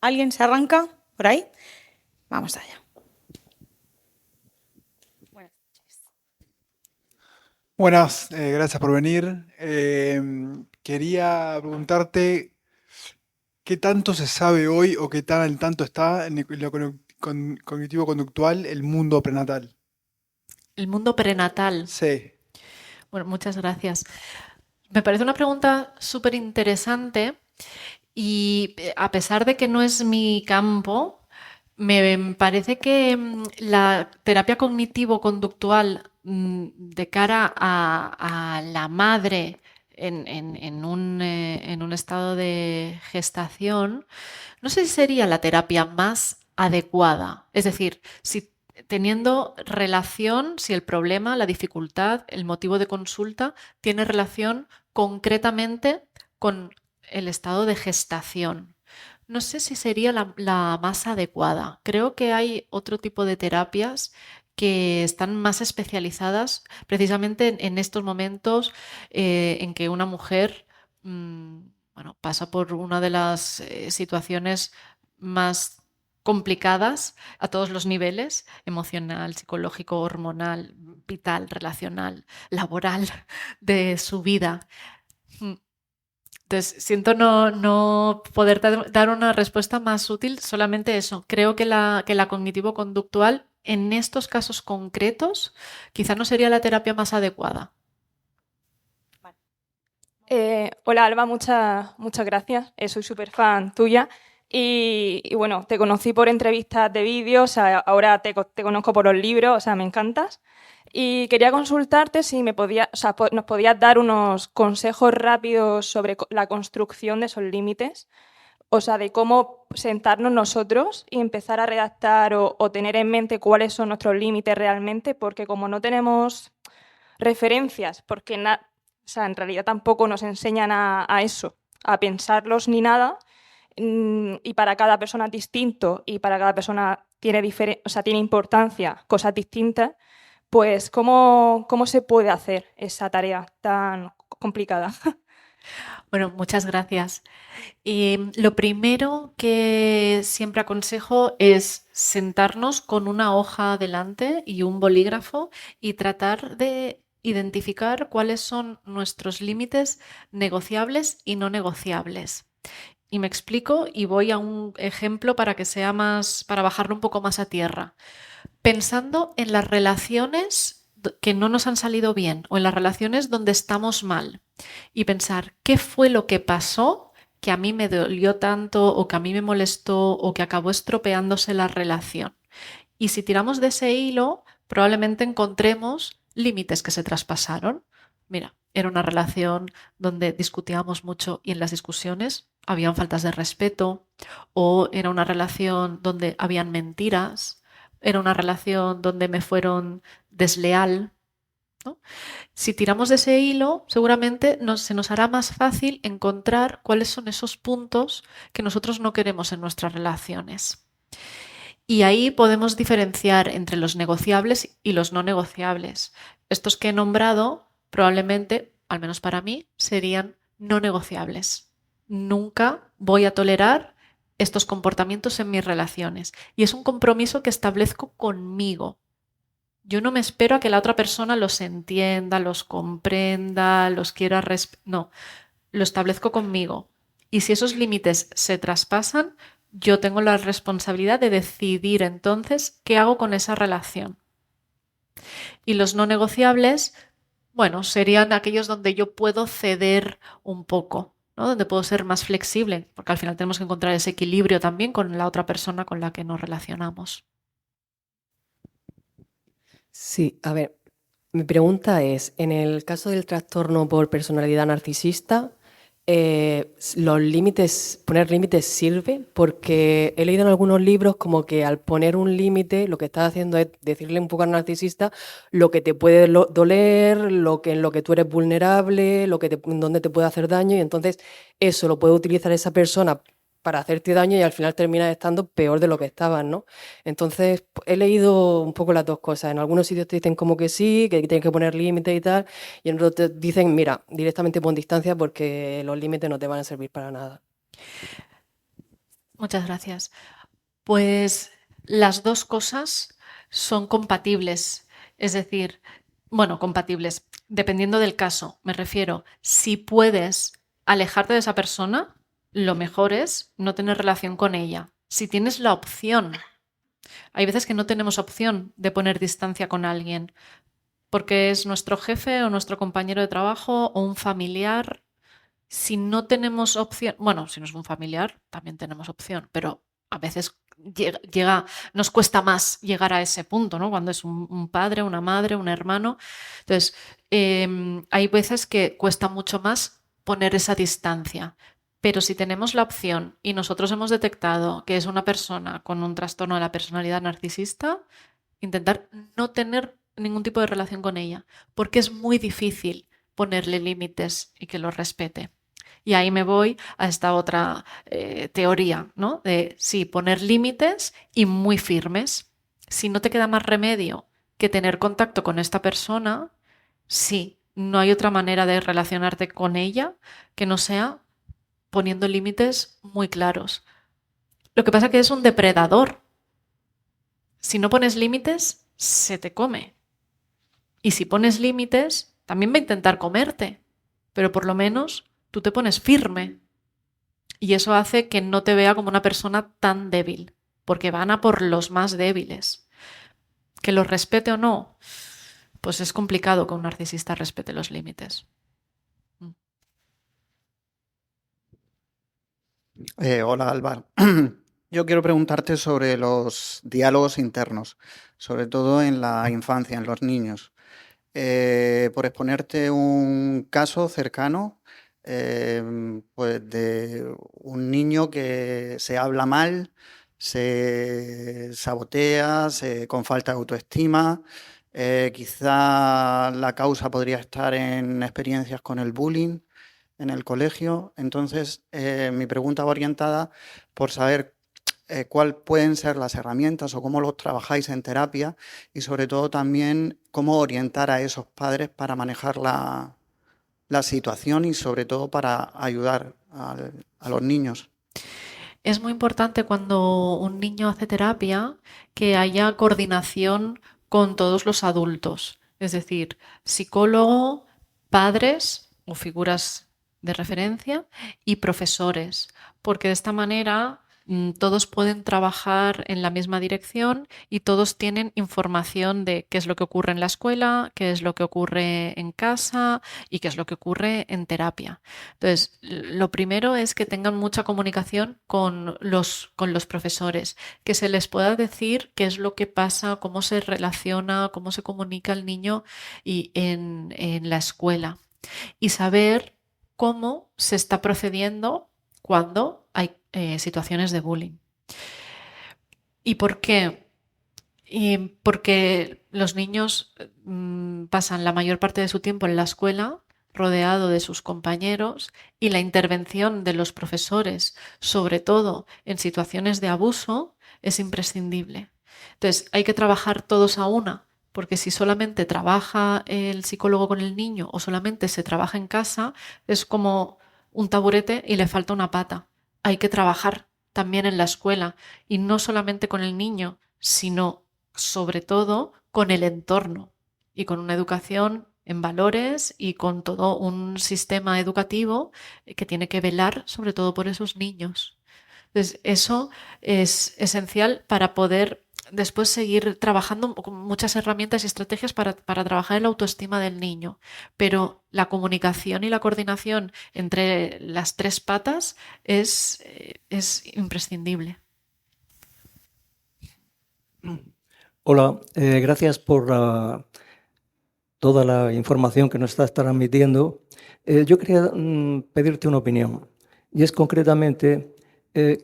¿Alguien se arranca por ahí? Vamos allá.
Buenas, gracias por venir. Quería preguntarte qué tanto se sabe hoy o qué tan al tanto está en lo cognitivo-conductual el mundo prenatal.
El mundo prenatal.
Sí.
Bueno, muchas gracias. Me parece una pregunta súper interesante. Y a pesar de que no es mi campo, me parece que la terapia cognitivo-conductual de cara a la madre en un estado de gestación, no sé si sería la terapia más adecuada. Es decir, si teniendo relación, si el problema, la dificultad, el motivo de consulta tiene relación concretamente con el estado de gestación. No sé si sería la más adecuada. Creo que hay otro tipo de terapias que están más especializadas precisamente en estos momentos en que una mujer bueno, pasa por una de las situaciones más complicadas a todos los niveles, emocional, psicológico, hormonal, vital, relacional, laboral, de su vida. Entonces, siento no poder dar una respuesta más útil, solamente eso. Creo que la cognitivo-conductual en estos casos concretos quizá no sería la terapia más adecuada.
Hola Alba, muchas gracias. Soy súper fan tuya y bueno, te conocí por entrevistas de vídeos, ahora te conozco por los libros, o sea, me encantas. Y quería consultarte si nos podías dar unos consejos rápidos sobre la construcción de esos límites, o sea, de cómo sentarnos nosotros y empezar a redactar o tener en mente cuáles son nuestros límites realmente, porque como no tenemos referencias, porque o sea, en realidad tampoco nos enseñan a eso, a pensarlos ni nada, y para cada persona es distinto y para cada persona tiene importancia, cosas distintas, pues ¿cómo se puede hacer esa tarea tan complicada?
Bueno, muchas gracias. Lo primero que siempre aconsejo es sentarnos con una hoja delante y un bolígrafo y tratar de identificar cuáles son nuestros límites negociables y no negociables. Y me explico y voy a un ejemplo para que sea para bajarlo un poco más a tierra. Pensando en las relaciones que no nos han salido bien o en las relaciones donde estamos mal y pensar qué fue lo que pasó que a mí me dolió tanto o que a mí me molestó o que acabó estropeándose la relación. Y si tiramos de ese hilo, probablemente encontremos límites que se traspasaron. Mira, era una relación donde discutíamos mucho y en las discusiones habían faltas de respeto, o era una relación donde habían mentiras, era una relación donde me fueron desleal, ¿no? Si tiramos de ese hilo, seguramente se nos hará más fácil encontrar cuáles son esos puntos que nosotros no queremos en nuestras relaciones. Y ahí podemos diferenciar entre los negociables y los no negociables. Estos que he nombrado probablemente, al menos para mí, serían no negociables. Nunca voy a tolerar estos comportamientos en mis relaciones. Y es un compromiso que establezco conmigo. Yo no me espero a que la otra persona los entienda, los comprenda, los quiera respetar. No, lo establezco conmigo. Y si esos límites se traspasan, yo tengo la responsabilidad de decidir entonces qué hago con esa relación. Y los no negociables, bueno, serían aquellos donde yo puedo ceder un poco, ¿no? Donde puedo ser más flexible, porque al final tenemos que encontrar ese equilibrio también con la otra persona con la que nos relacionamos.
Sí, a ver, mi pregunta es, en el caso del trastorno por personalidad narcisista, ¿los límites, poner límites sirve? Porque he leído en algunos libros como que al poner un límite lo que estás haciendo es decirle un poco al narcisista lo que te puede doler, en lo que tú eres vulnerable, donde te puede hacer daño, y entonces eso lo puede utilizar esa persona para hacerte daño y al final terminas estando peor de lo que estabas, ¿no? Entonces he leído un poco las dos cosas. En algunos sitios te dicen como que sí, que tienes que poner límites y tal, y en otros te dicen, mira, directamente pon distancia porque los límites no te van a servir para nada.
Muchas gracias. Pues las dos cosas son compatibles. Es decir, bueno, compatibles, dependiendo del caso. Me refiero, si puedes alejarte de esa persona, lo mejor es no tener relación con ella. Si tienes la opción, hay veces que no tenemos opción de poner distancia con alguien porque es nuestro jefe o nuestro compañero de trabajo o un familiar. Si no tenemos opción, bueno, si no es un familiar, también tenemos opción, pero a veces nos cuesta más llegar a ese punto, ¿no? Cuando es un padre, una madre, un hermano. Entonces, hay veces que cuesta mucho más poner esa distancia. Pero si tenemos la opción y nosotros hemos detectado que es una persona con un trastorno de la personalidad narcisista, intentar no tener ningún tipo de relación con ella, porque es muy difícil ponerle límites y que los respete. Y ahí me voy a esta otra teoría, ¿no? De sí, poner límites y muy firmes. Si no te queda más remedio que tener contacto con esta persona, sí, no hay otra manera de relacionarte con ella que no sea poniendo límites muy claros. Lo que pasa es que es un depredador. Si no pones límites, se te come. Y si pones límites, también va a intentar comerte. Pero por lo menos tú te pones firme. Y eso hace que no te vea como una persona tan débil, porque van a por los más débiles. Que los respete o no, pues es complicado que un narcisista respete los límites.
Hola, Alba. Yo quiero preguntarte sobre los diálogos internos, sobre todo en la infancia, en los niños. Por exponerte un caso cercano, pues de un niño que se habla mal, se sabotea, con falta de autoestima. Quizá la causa podría estar en experiencias con el bullying en el colegio. Entonces, mi pregunta va orientada por saber cuáles pueden ser las herramientas o cómo los trabajáis en terapia y sobre todo también cómo orientar a esos padres para manejar la situación y sobre todo para ayudar a los niños.
Es muy importante cuando un niño hace terapia que haya coordinación con todos los adultos, es decir, psicólogo, padres o figuras de referencia y profesores, porque de esta manera todos pueden trabajar en la misma dirección y todos tienen información de qué es lo que ocurre en la escuela, qué es lo que ocurre en casa y qué es lo que ocurre en terapia. Entonces, lo primero es que tengan mucha comunicación con los profesores, que se les pueda decir qué es lo que pasa, cómo se relaciona, cómo se comunica el niño en la escuela y saber cómo se está procediendo cuando hay situaciones de bullying. ¿Y por qué? Porque los niños pasan la mayor parte de su tiempo en la escuela rodeado de sus compañeros y la intervención de los profesores, sobre todo en situaciones de abuso, es imprescindible. Entonces, hay que trabajar todos a una, porque si solamente trabaja el psicólogo con el niño o solamente se trabaja en casa, es como un taburete y le falta una pata. Hay que trabajar también en la escuela y no solamente con el niño, sino sobre todo con el entorno y con una educación en valores y con todo un sistema educativo que tiene que velar sobre todo por esos niños. Entonces, eso es esencial para poder después seguir trabajando con muchas herramientas y estrategias para trabajar en la autoestima del niño. Pero la comunicación y la coordinación entre las tres patas es imprescindible.
Hola, gracias por toda la información que nos estás transmitiendo. Yo quería pedirte una opinión, y es concretamente,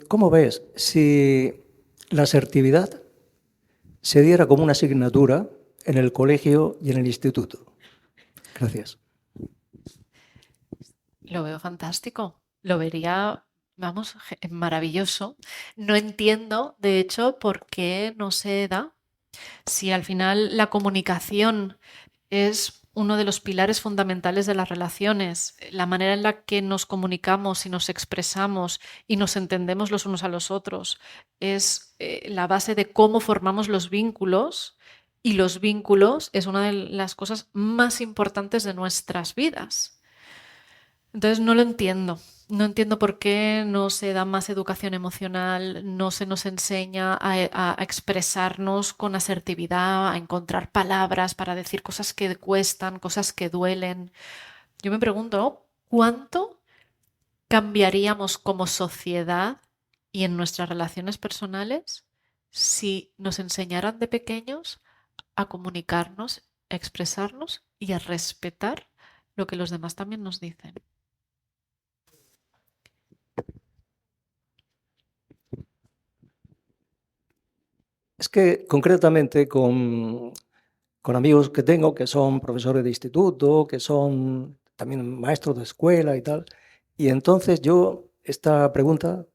¿cómo ves si la asertividad se diera como una asignatura en el colegio y en el instituto? Gracias.
Lo veo fantástico, lo vería, vamos, maravilloso. No entiendo, de hecho, por qué no se da. Si al final la comunicación es uno de los pilares fundamentales de las relaciones, la manera en la que nos comunicamos y nos expresamos y nos entendemos los unos a los otros es la base de cómo formamos los vínculos, y los vínculos es una de las cosas más importantes de nuestras vidas. Entonces no lo entiendo. No entiendo por qué no se da más educación emocional, no se nos enseña a expresarnos con asertividad, a encontrar palabras para decir cosas que cuestan, cosas que duelen. Yo me pregunto, ¿no? ¿Cuánto cambiaríamos como sociedad y en nuestras relaciones personales si nos enseñaran de pequeños a comunicarnos, a expresarnos y a respetar lo que los demás también nos dicen.
Es que concretamente con amigos que tengo que son profesores de instituto, que son también maestros de escuela y tal, y entonces yo esta pregunta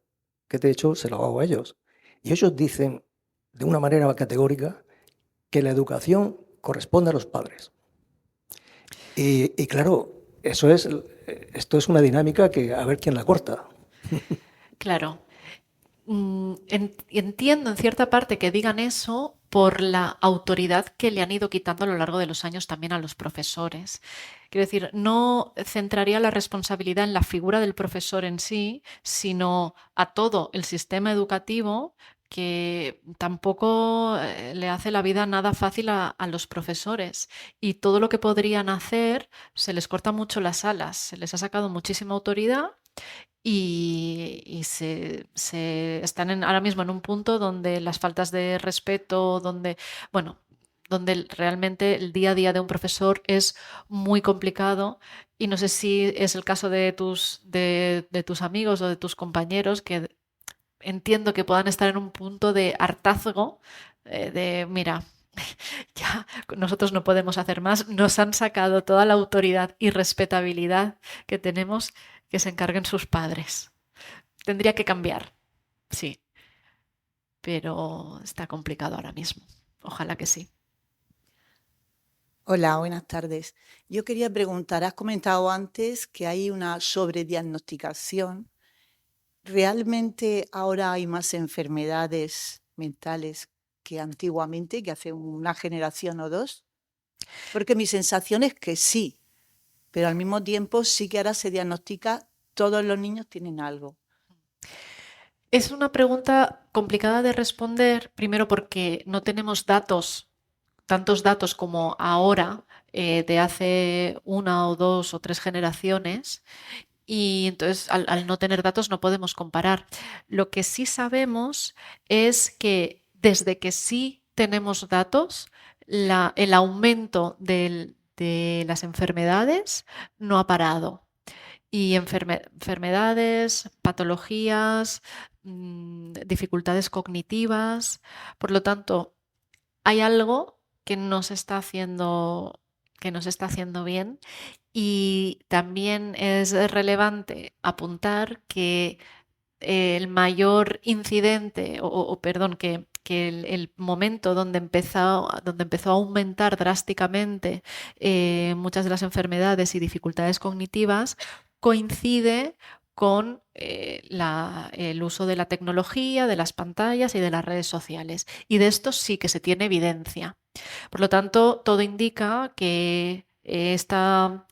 que te he hecho se la hago a ellos. Y ellos dicen de una manera categórica que la educación corresponde a los padres. Y claro, esto es una dinámica que a ver quién la corta.
Claro. Entiendo en cierta parte que digan eso por la autoridad que le han ido quitando a lo largo de los años también a los profesores. Quiero decir, no centraría la responsabilidad en la figura del profesor en sí, sino a todo el sistema educativo que tampoco le hace la vida nada fácil a los profesores. Y todo lo que podrían hacer se les corta mucho las alas, se les ha sacado muchísima autoridad. Y están ahora mismo en un punto donde las faltas de respeto, donde realmente el día a día de un profesor es muy complicado, y no sé si es el caso de tus amigos o de tus compañeros, que entiendo que puedan estar en un punto de hartazgo, de mira, ya nosotros no podemos hacer más, nos han sacado toda la autoridad y respetabilidad que tenemos, que se encarguen sus padres. Tendría que cambiar, sí, pero está complicado ahora mismo. Ojalá que sí.
Hola, buenas tardes. Yo quería preguntar, has comentado antes que hay una sobrediagnosticación. ¿Realmente ahora hay más enfermedades mentales que antiguamente, que hace una generación o dos? Porque mi sensación es que sí, pero al mismo tiempo sí que ahora se diagnostica, todos los niños tienen algo.
Es una pregunta complicada de responder, primero porque no tenemos tantos datos como ahora, de hace 1 o 2 o 3 generaciones, y entonces al no tener datos no podemos comparar. Lo que sí sabemos es que desde que sí tenemos datos, el aumento de las enfermedades no ha parado. Y enfermedades, patologías, dificultades cognitivas. Por lo tanto, hay algo que nos está haciendo bien, y también es relevante apuntar que el mayor incidente, perdón, que el momento donde empezó a aumentar drásticamente muchas de las enfermedades y dificultades cognitivas coincide con el uso de la tecnología, de las pantallas y de las redes sociales. Y de esto sí que se tiene evidencia. Por lo tanto, todo indica que estos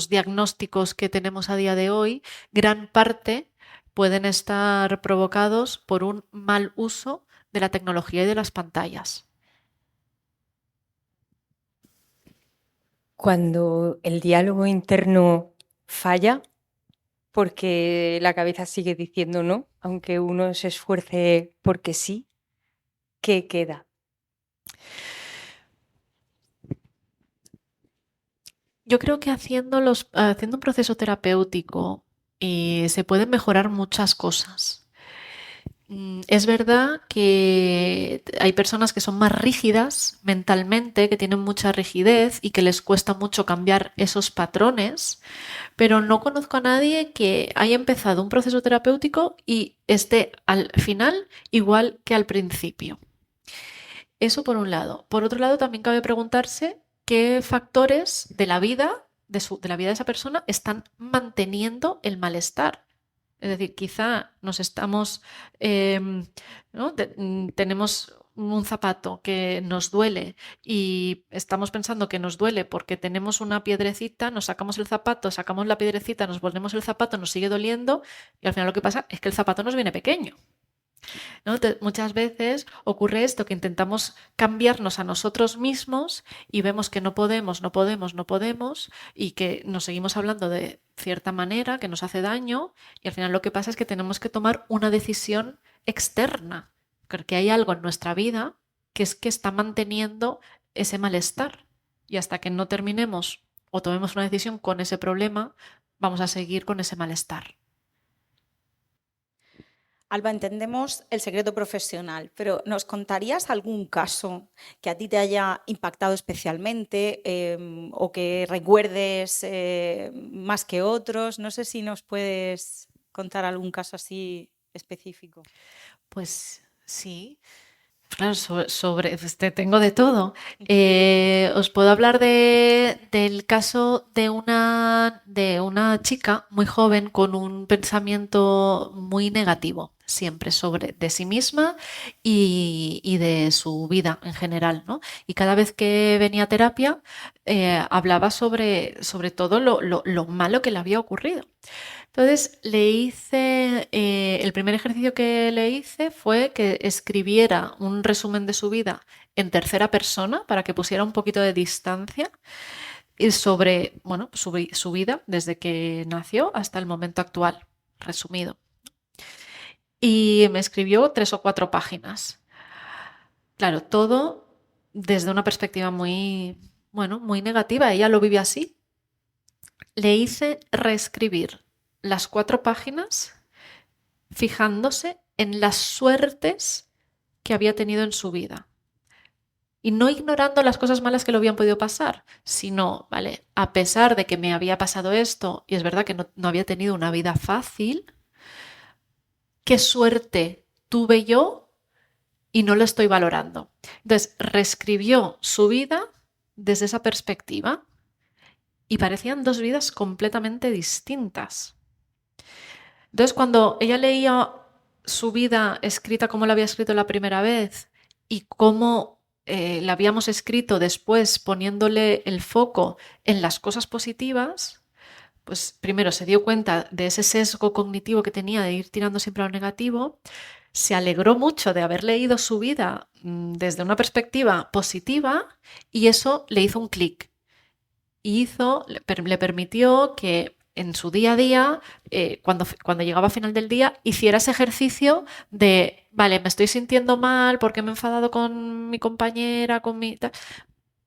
diagnósticos que tenemos a día de hoy, gran parte pueden estar provocados por un mal uso de la tecnología y de las pantallas.
Cuando el diálogo interno falla, porque la cabeza sigue diciendo no, aunque uno se esfuerce porque sí, ¿qué queda?
Yo creo que haciendo un proceso terapéutico se pueden mejorar muchas cosas. Es verdad que hay personas que son más rígidas mentalmente, que tienen mucha rigidez y que les cuesta mucho cambiar esos patrones, pero no conozco a nadie que haya empezado un proceso terapéutico y esté al final igual que al principio. Eso por un lado. Por otro lado, también cabe preguntarse qué factores de la vida de esa persona están manteniendo el malestar. Es decir, quizá nos estamos, tenemos un zapato que nos duele y estamos pensando que nos duele porque tenemos una piedrecita, nos sacamos el zapato, sacamos la piedrecita, nos volvemos el zapato, nos sigue doliendo, y al final lo que pasa es que el zapato nos viene pequeño. ¿no? Muchas veces ocurre esto, que intentamos cambiarnos a nosotros mismos y vemos que no podemos, y que nos seguimos hablando de cierta manera que nos hace daño, y al final lo que pasa es que tenemos que tomar una decisión externa, porque hay algo en nuestra vida que es que está manteniendo ese malestar, y hasta que no terminemos o tomemos una decisión con ese problema, vamos a seguir con ese malestar.
Alba, entendemos el secreto profesional, pero ¿nos contarías algún caso que a ti te haya impactado especialmente o que recuerdes más que otros? No sé si nos puedes contar algún caso así específico.
Pues sí. Claro, tengo de todo. Os puedo hablar del caso de una chica muy joven con un pensamiento muy negativo, siempre de sí misma y de su vida en general, ¿no? Y cada vez que venía a terapia hablaba sobre todo lo malo que le había ocurrido. Entonces le hice, el primer ejercicio que le hice fue que escribiera un resumen de su vida en tercera persona para que pusiera un poquito de distancia y sobre su vida desde que nació hasta el momento actual, resumido. Y me escribió 3 o 4 páginas. Claro, todo desde una perspectiva muy negativa. Ella lo vive así. Le hice reescribir las 4 páginas fijándose en las suertes que había tenido en su vida. Y no ignorando las cosas malas que le habían podido pasar, sino, vale, a pesar de que me había pasado esto, y es verdad que no había tenido una vida fácil, ¿qué suerte tuve yo y no lo estoy valorando? Entonces, reescribió su vida desde esa perspectiva y parecían 2 vidas completamente distintas. Entonces, cuando ella leía su vida escrita como la había escrito la primera vez y cómo la habíamos escrito después poniéndole el foco en las cosas positivas, pues primero se dio cuenta de ese sesgo cognitivo que tenía de ir tirando siempre a lo negativo, se alegró mucho de haber leído su vida desde una perspectiva positiva y eso le hizo un clic. Y le permitió que en su día a día, cuando llegaba a final del día, hiciera ese ejercicio de, vale, me estoy sintiendo mal porque me he enfadado con mi compañera,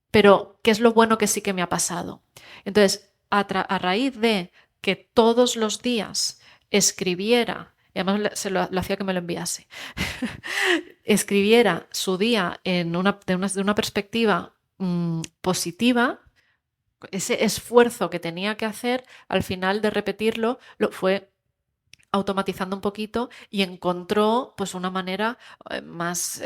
pero ¿qué es lo bueno que sí que me ha pasado? Entonces, a raíz de que todos los días escribiera, y además lo hacía que me lo enviase, escribiera su día de una perspectiva positiva, ese esfuerzo que tenía que hacer, al final de repetirlo, lo fue automatizando un poquito y encontró pues una manera más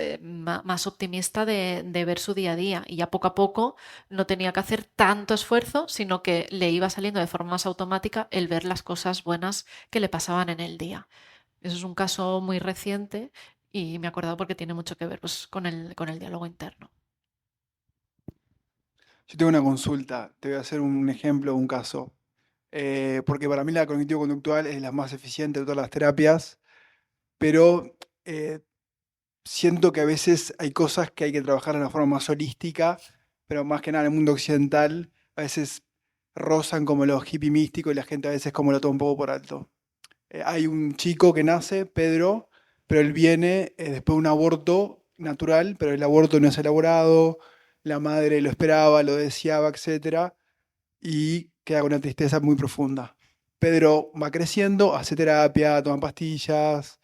optimista de ver su día a día. Y ya poco a poco no tenía que hacer tanto esfuerzo, sino que le iba saliendo de forma más automática el ver las cosas buenas que le pasaban en el día. Eso es un caso muy reciente y me he acordado porque tiene mucho que ver pues, con el diálogo interno.
Yo tengo una consulta, te voy a hacer un ejemplo, un caso. Porque para mí la cognitivo-conductual es la más eficiente de todas las terapias, pero siento que a veces hay cosas que hay que trabajar de una forma más holística, pero más que nada en el mundo occidental, a veces rozan como lo hippie místico y la gente a veces como lo toma un poco por alto. Hay un chico que nace, Pedro, pero él viene después de un aborto natural, pero el aborto no es elaborado, la madre lo esperaba, lo deseaba, etc. Y queda con una tristeza muy profunda. Pedro va creciendo, hace terapia, toma pastillas,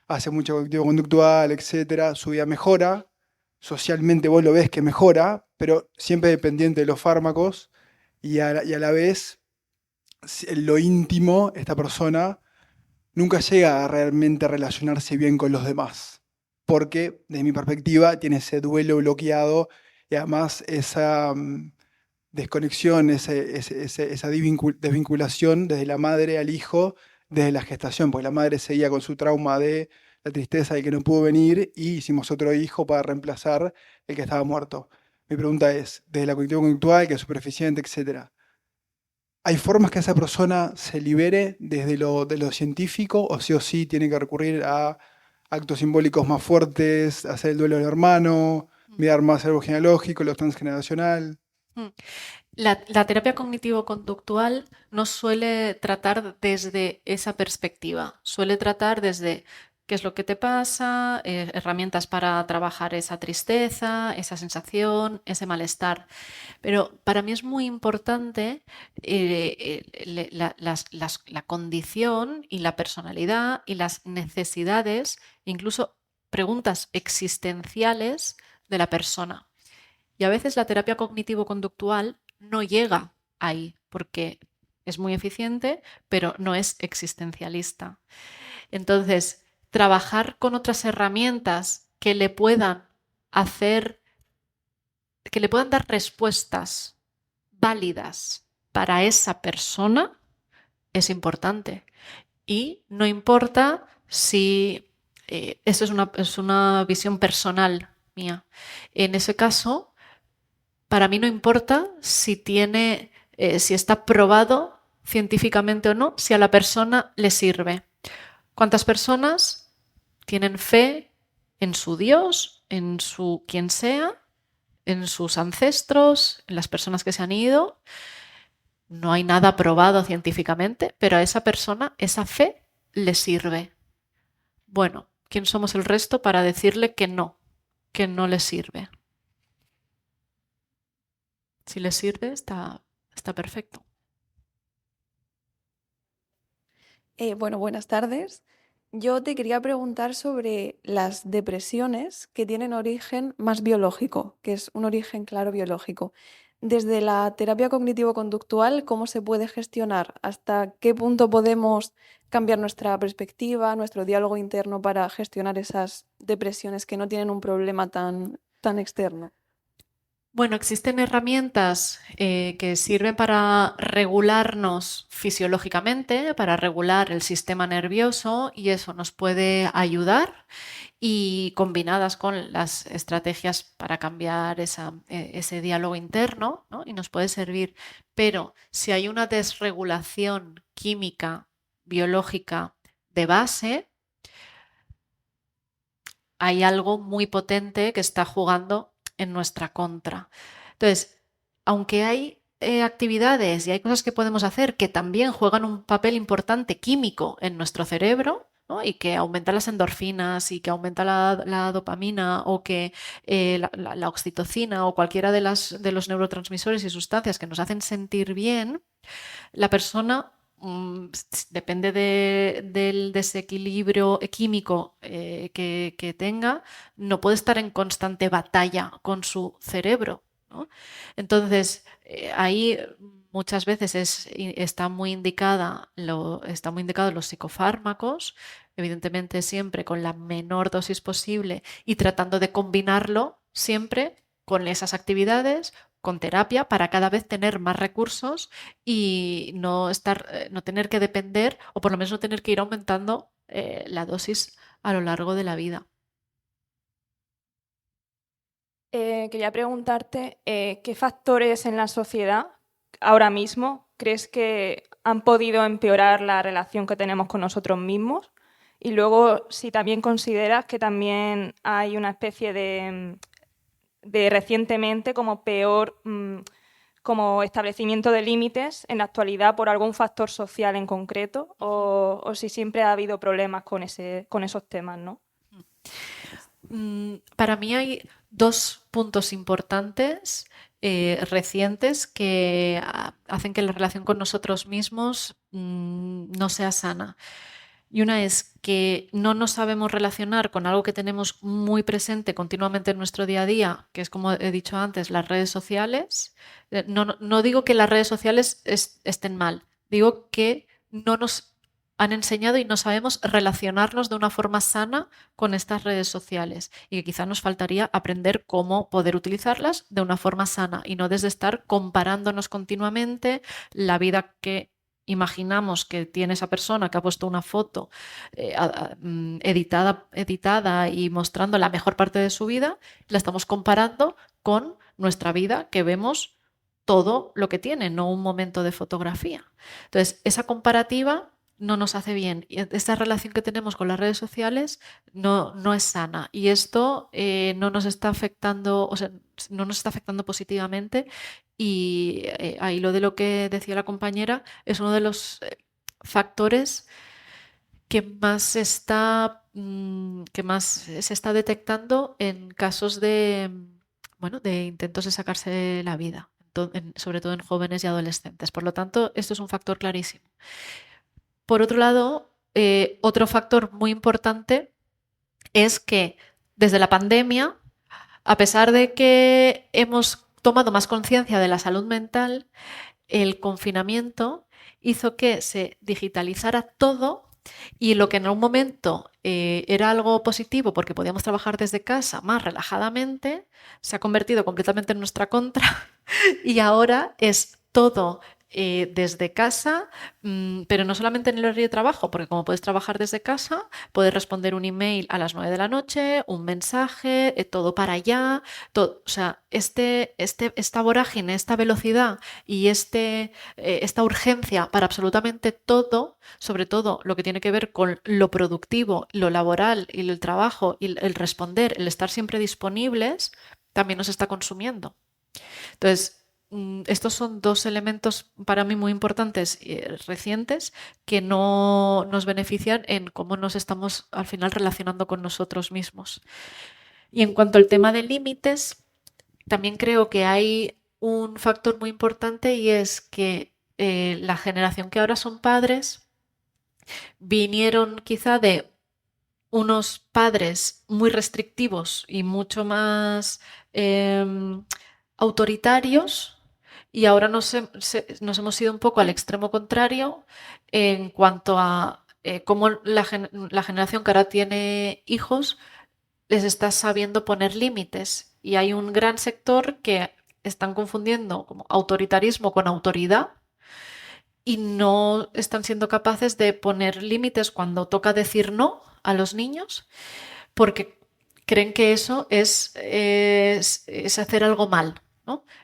hace mucho cognitivo conductual, etc. Su vida mejora, socialmente vos lo ves que mejora, pero siempre dependiente de los fármacos y a la vez, en lo íntimo, esta persona nunca llega a realmente relacionarse bien con los demás, porque desde mi perspectiva tiene ese duelo bloqueado y además esa desconexión, esa desvinculación desde la madre al hijo, desde la gestación, porque la madre seguía con su trauma de la tristeza de que no pudo venir y hicimos otro hijo para reemplazar el que estaba muerto. Mi pregunta es, desde la cognitivo conductual, que es súper eficiente, etc., ¿hay formas que esa persona se libere desde lo científico o sí tiene que recurrir a actos simbólicos más fuertes, hacer el duelo del hermano, mirar más el árbol genealógico, lo transgeneracional.
La terapia cognitivo-conductual no suele tratar desde esa perspectiva, suele tratar desde qué es lo que te pasa, herramientas para trabajar esa tristeza, esa sensación, ese malestar. Pero para mí es muy importante la condición y la personalidad y las necesidades, incluso preguntas existenciales de la persona. Y a veces la terapia cognitivo-conductual no llega ahí porque es muy eficiente, pero no es existencialista. Entonces, trabajar con otras herramientas que le puedan dar respuestas válidas para esa persona es importante. Y no importa si eso es una visión personal mía. En ese caso, para mí no importa si está probado científicamente o no, si a la persona le sirve. ¿Cuántas personas tienen fe en su Dios, en su quien sea, en sus ancestros, en las personas que se han ido? No hay nada probado científicamente, pero a esa persona esa fe le sirve. Bueno, ¿quién somos el resto para decirle que no le sirve? Si le sirve, está perfecto.
Bueno, buenas tardes. Yo te quería preguntar sobre las depresiones que tienen origen más biológico, que es un origen claro biológico. Desde la terapia cognitivo-conductual, ¿cómo se puede gestionar? ¿Hasta qué punto podemos cambiar nuestra perspectiva, nuestro diálogo interno para gestionar esas depresiones que no tienen un problema tan externo?
Bueno, existen herramientas que sirven para regularnos fisiológicamente, para regular el sistema nervioso, y eso nos puede ayudar, y combinadas con las estrategias para cambiar ese diálogo interno, ¿no? Y nos puede servir. Pero si hay una desregulación química, biológica de base, hay algo muy potente que está jugando en nuestra contra. Entonces, aunque hay actividades y hay cosas que podemos hacer que también juegan un papel importante químico en nuestro cerebro, ¿no? Y que aumenta las endorfinas y que aumenta la dopamina o que la oxitocina o cualquiera de los neurotransmisores y sustancias que nos hacen sentir bien, la persona depende del desequilibrio químico que tenga, no puede estar en constante batalla con su cerebro, ¿no? Entonces, ahí muchas veces está muy indicados los psicofármacos, evidentemente siempre con la menor dosis posible y tratando de combinarlo siempre con esas actividades, con terapia, para cada vez tener más recursos y no tener que depender, o por lo menos no tener que ir aumentando la dosis a lo largo de la vida.
Quería preguntarte qué factores en la sociedad ahora mismo crees que han podido empeorar la relación que tenemos con nosotros mismos, y luego si también consideras que también hay una especie de recientemente como peor como establecimiento de límites en la actualidad por algún factor social en concreto, o si siempre ha habido problemas con esos temas, ¿no?
Para mí hay dos puntos importantes recientes que hacen que la relación con nosotros mismos no sea sana. Y una es que no nos sabemos relacionar con algo que tenemos muy presente continuamente en nuestro día a día, que es, como he dicho antes, las redes sociales. No digo que las redes sociales estén mal, digo que no nos han enseñado y no sabemos relacionarnos de una forma sana con estas redes sociales, y que quizá nos faltaría aprender cómo poder utilizarlas de una forma sana y no desde estar comparándonos continuamente la vida que imaginamos que tiene esa persona que ha puesto una foto editada y mostrando la mejor parte de su vida, la estamos comparando con nuestra vida, que vemos todo lo que tiene, no un momento de fotografía. Entonces, esa comparativa no nos hace bien. Y esta relación que tenemos con las redes sociales no es sana. Y esto no nos está afectando, o sea, no nos está afectando positivamente. Y ahí lo de lo que decía la compañera es uno de los factores que más se está detectando en casos de intentos de sacarse la vida, sobre todo en jóvenes y adolescentes. Por lo tanto, esto es un factor clarísimo. Por otro lado, otro factor muy importante es que desde la pandemia, a pesar de que hemos tomado más conciencia de la salud mental, el confinamiento hizo que se digitalizara todo, y lo que en algún momento era algo positivo porque podíamos trabajar desde casa más relajadamente, se ha convertido completamente en nuestra contra y ahora es todo desde casa, pero no solamente en el horario de trabajo, porque como puedes trabajar desde casa, puedes responder un email a las 9 de la noche, un mensaje, todo para allá, todo, o sea, esta vorágine, esta velocidad y esta urgencia para absolutamente todo, sobre todo lo que tiene que ver con lo productivo, lo laboral y el trabajo, y el responder, el estar siempre disponibles, también nos está consumiendo. Entonces, estos son dos elementos para mí muy importantes y recientes que no nos benefician en cómo nos estamos al final relacionando con nosotros mismos. Y en cuanto al tema de límites, también creo que hay un factor muy importante y es que la generación que ahora son padres vinieron quizá de unos padres muy restrictivos y mucho más autoritarios, y ahora nos hemos ido un poco al extremo contrario en cuanto a cómo la generación que ahora tiene hijos les está sabiendo poner límites. Y hay un gran sector que están confundiendo como autoritarismo con autoridad y no están siendo capaces de poner límites cuando toca decir no a los niños, porque creen que eso es hacer algo mal.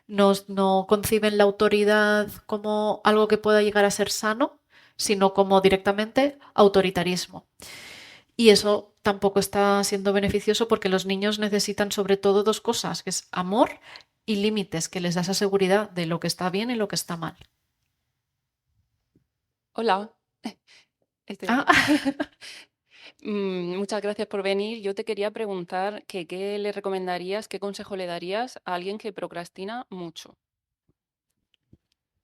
No conciben la autoridad como algo que pueda llegar a ser sano, sino como directamente autoritarismo. Y eso tampoco está siendo beneficioso porque los niños necesitan sobre todo dos cosas, que es amor y límites, que les da esa seguridad de lo que está bien y lo que está mal.
Hola. Muchas gracias por venir. Yo te quería preguntar que qué le recomendarías, qué consejo le darías a alguien que procrastina mucho.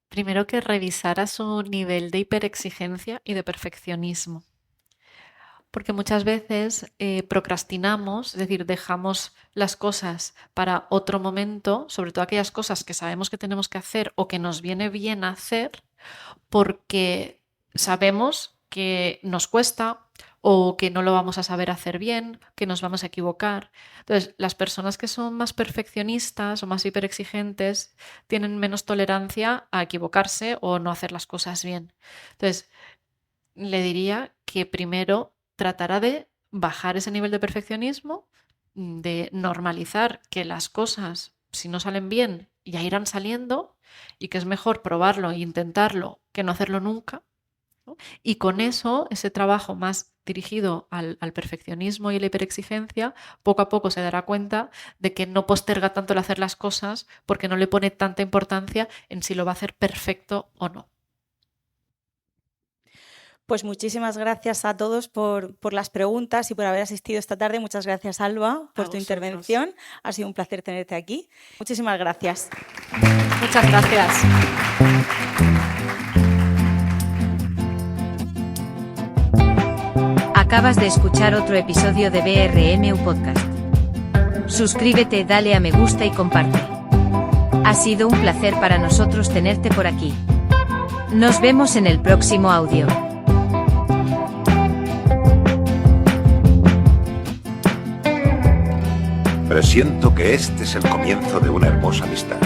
Primero, que revisara su nivel de hiperexigencia y de perfeccionismo. Porque muchas veces procrastinamos, es decir, dejamos las cosas para otro momento, sobre todo aquellas cosas que sabemos que tenemos que hacer o que nos viene bien hacer, porque sabemos que nos cuesta o que no lo vamos a saber hacer bien, que nos vamos a equivocar. Entonces, las personas que son más perfeccionistas o más hiperexigentes tienen menos tolerancia a equivocarse o no hacer las cosas bien. Entonces, le diría que primero tratará de bajar ese nivel de perfeccionismo, de normalizar que las cosas, si no salen bien, ya irán saliendo y que es mejor probarlo e intentarlo que no hacerlo nunca. Y con eso, ese trabajo más dirigido al perfeccionismo y la hiperexigencia, poco a poco se dará cuenta de que no posterga tanto el hacer las cosas porque no le pone tanta importancia en si lo va a hacer perfecto o no.
Pues muchísimas gracias a todos por las preguntas y por haber asistido esta tarde. Muchas gracias, Alba, por tu intervención. Ha sido un placer tenerte aquí. Muchísimas gracias.
Muchas gracias.
Acabas de escuchar otro episodio de BRMU Podcast. Suscríbete, dale a me gusta y comparte. Ha sido un placer para nosotros tenerte por aquí. Nos vemos en el próximo audio.
Presiento que este es el comienzo de una hermosa amistad.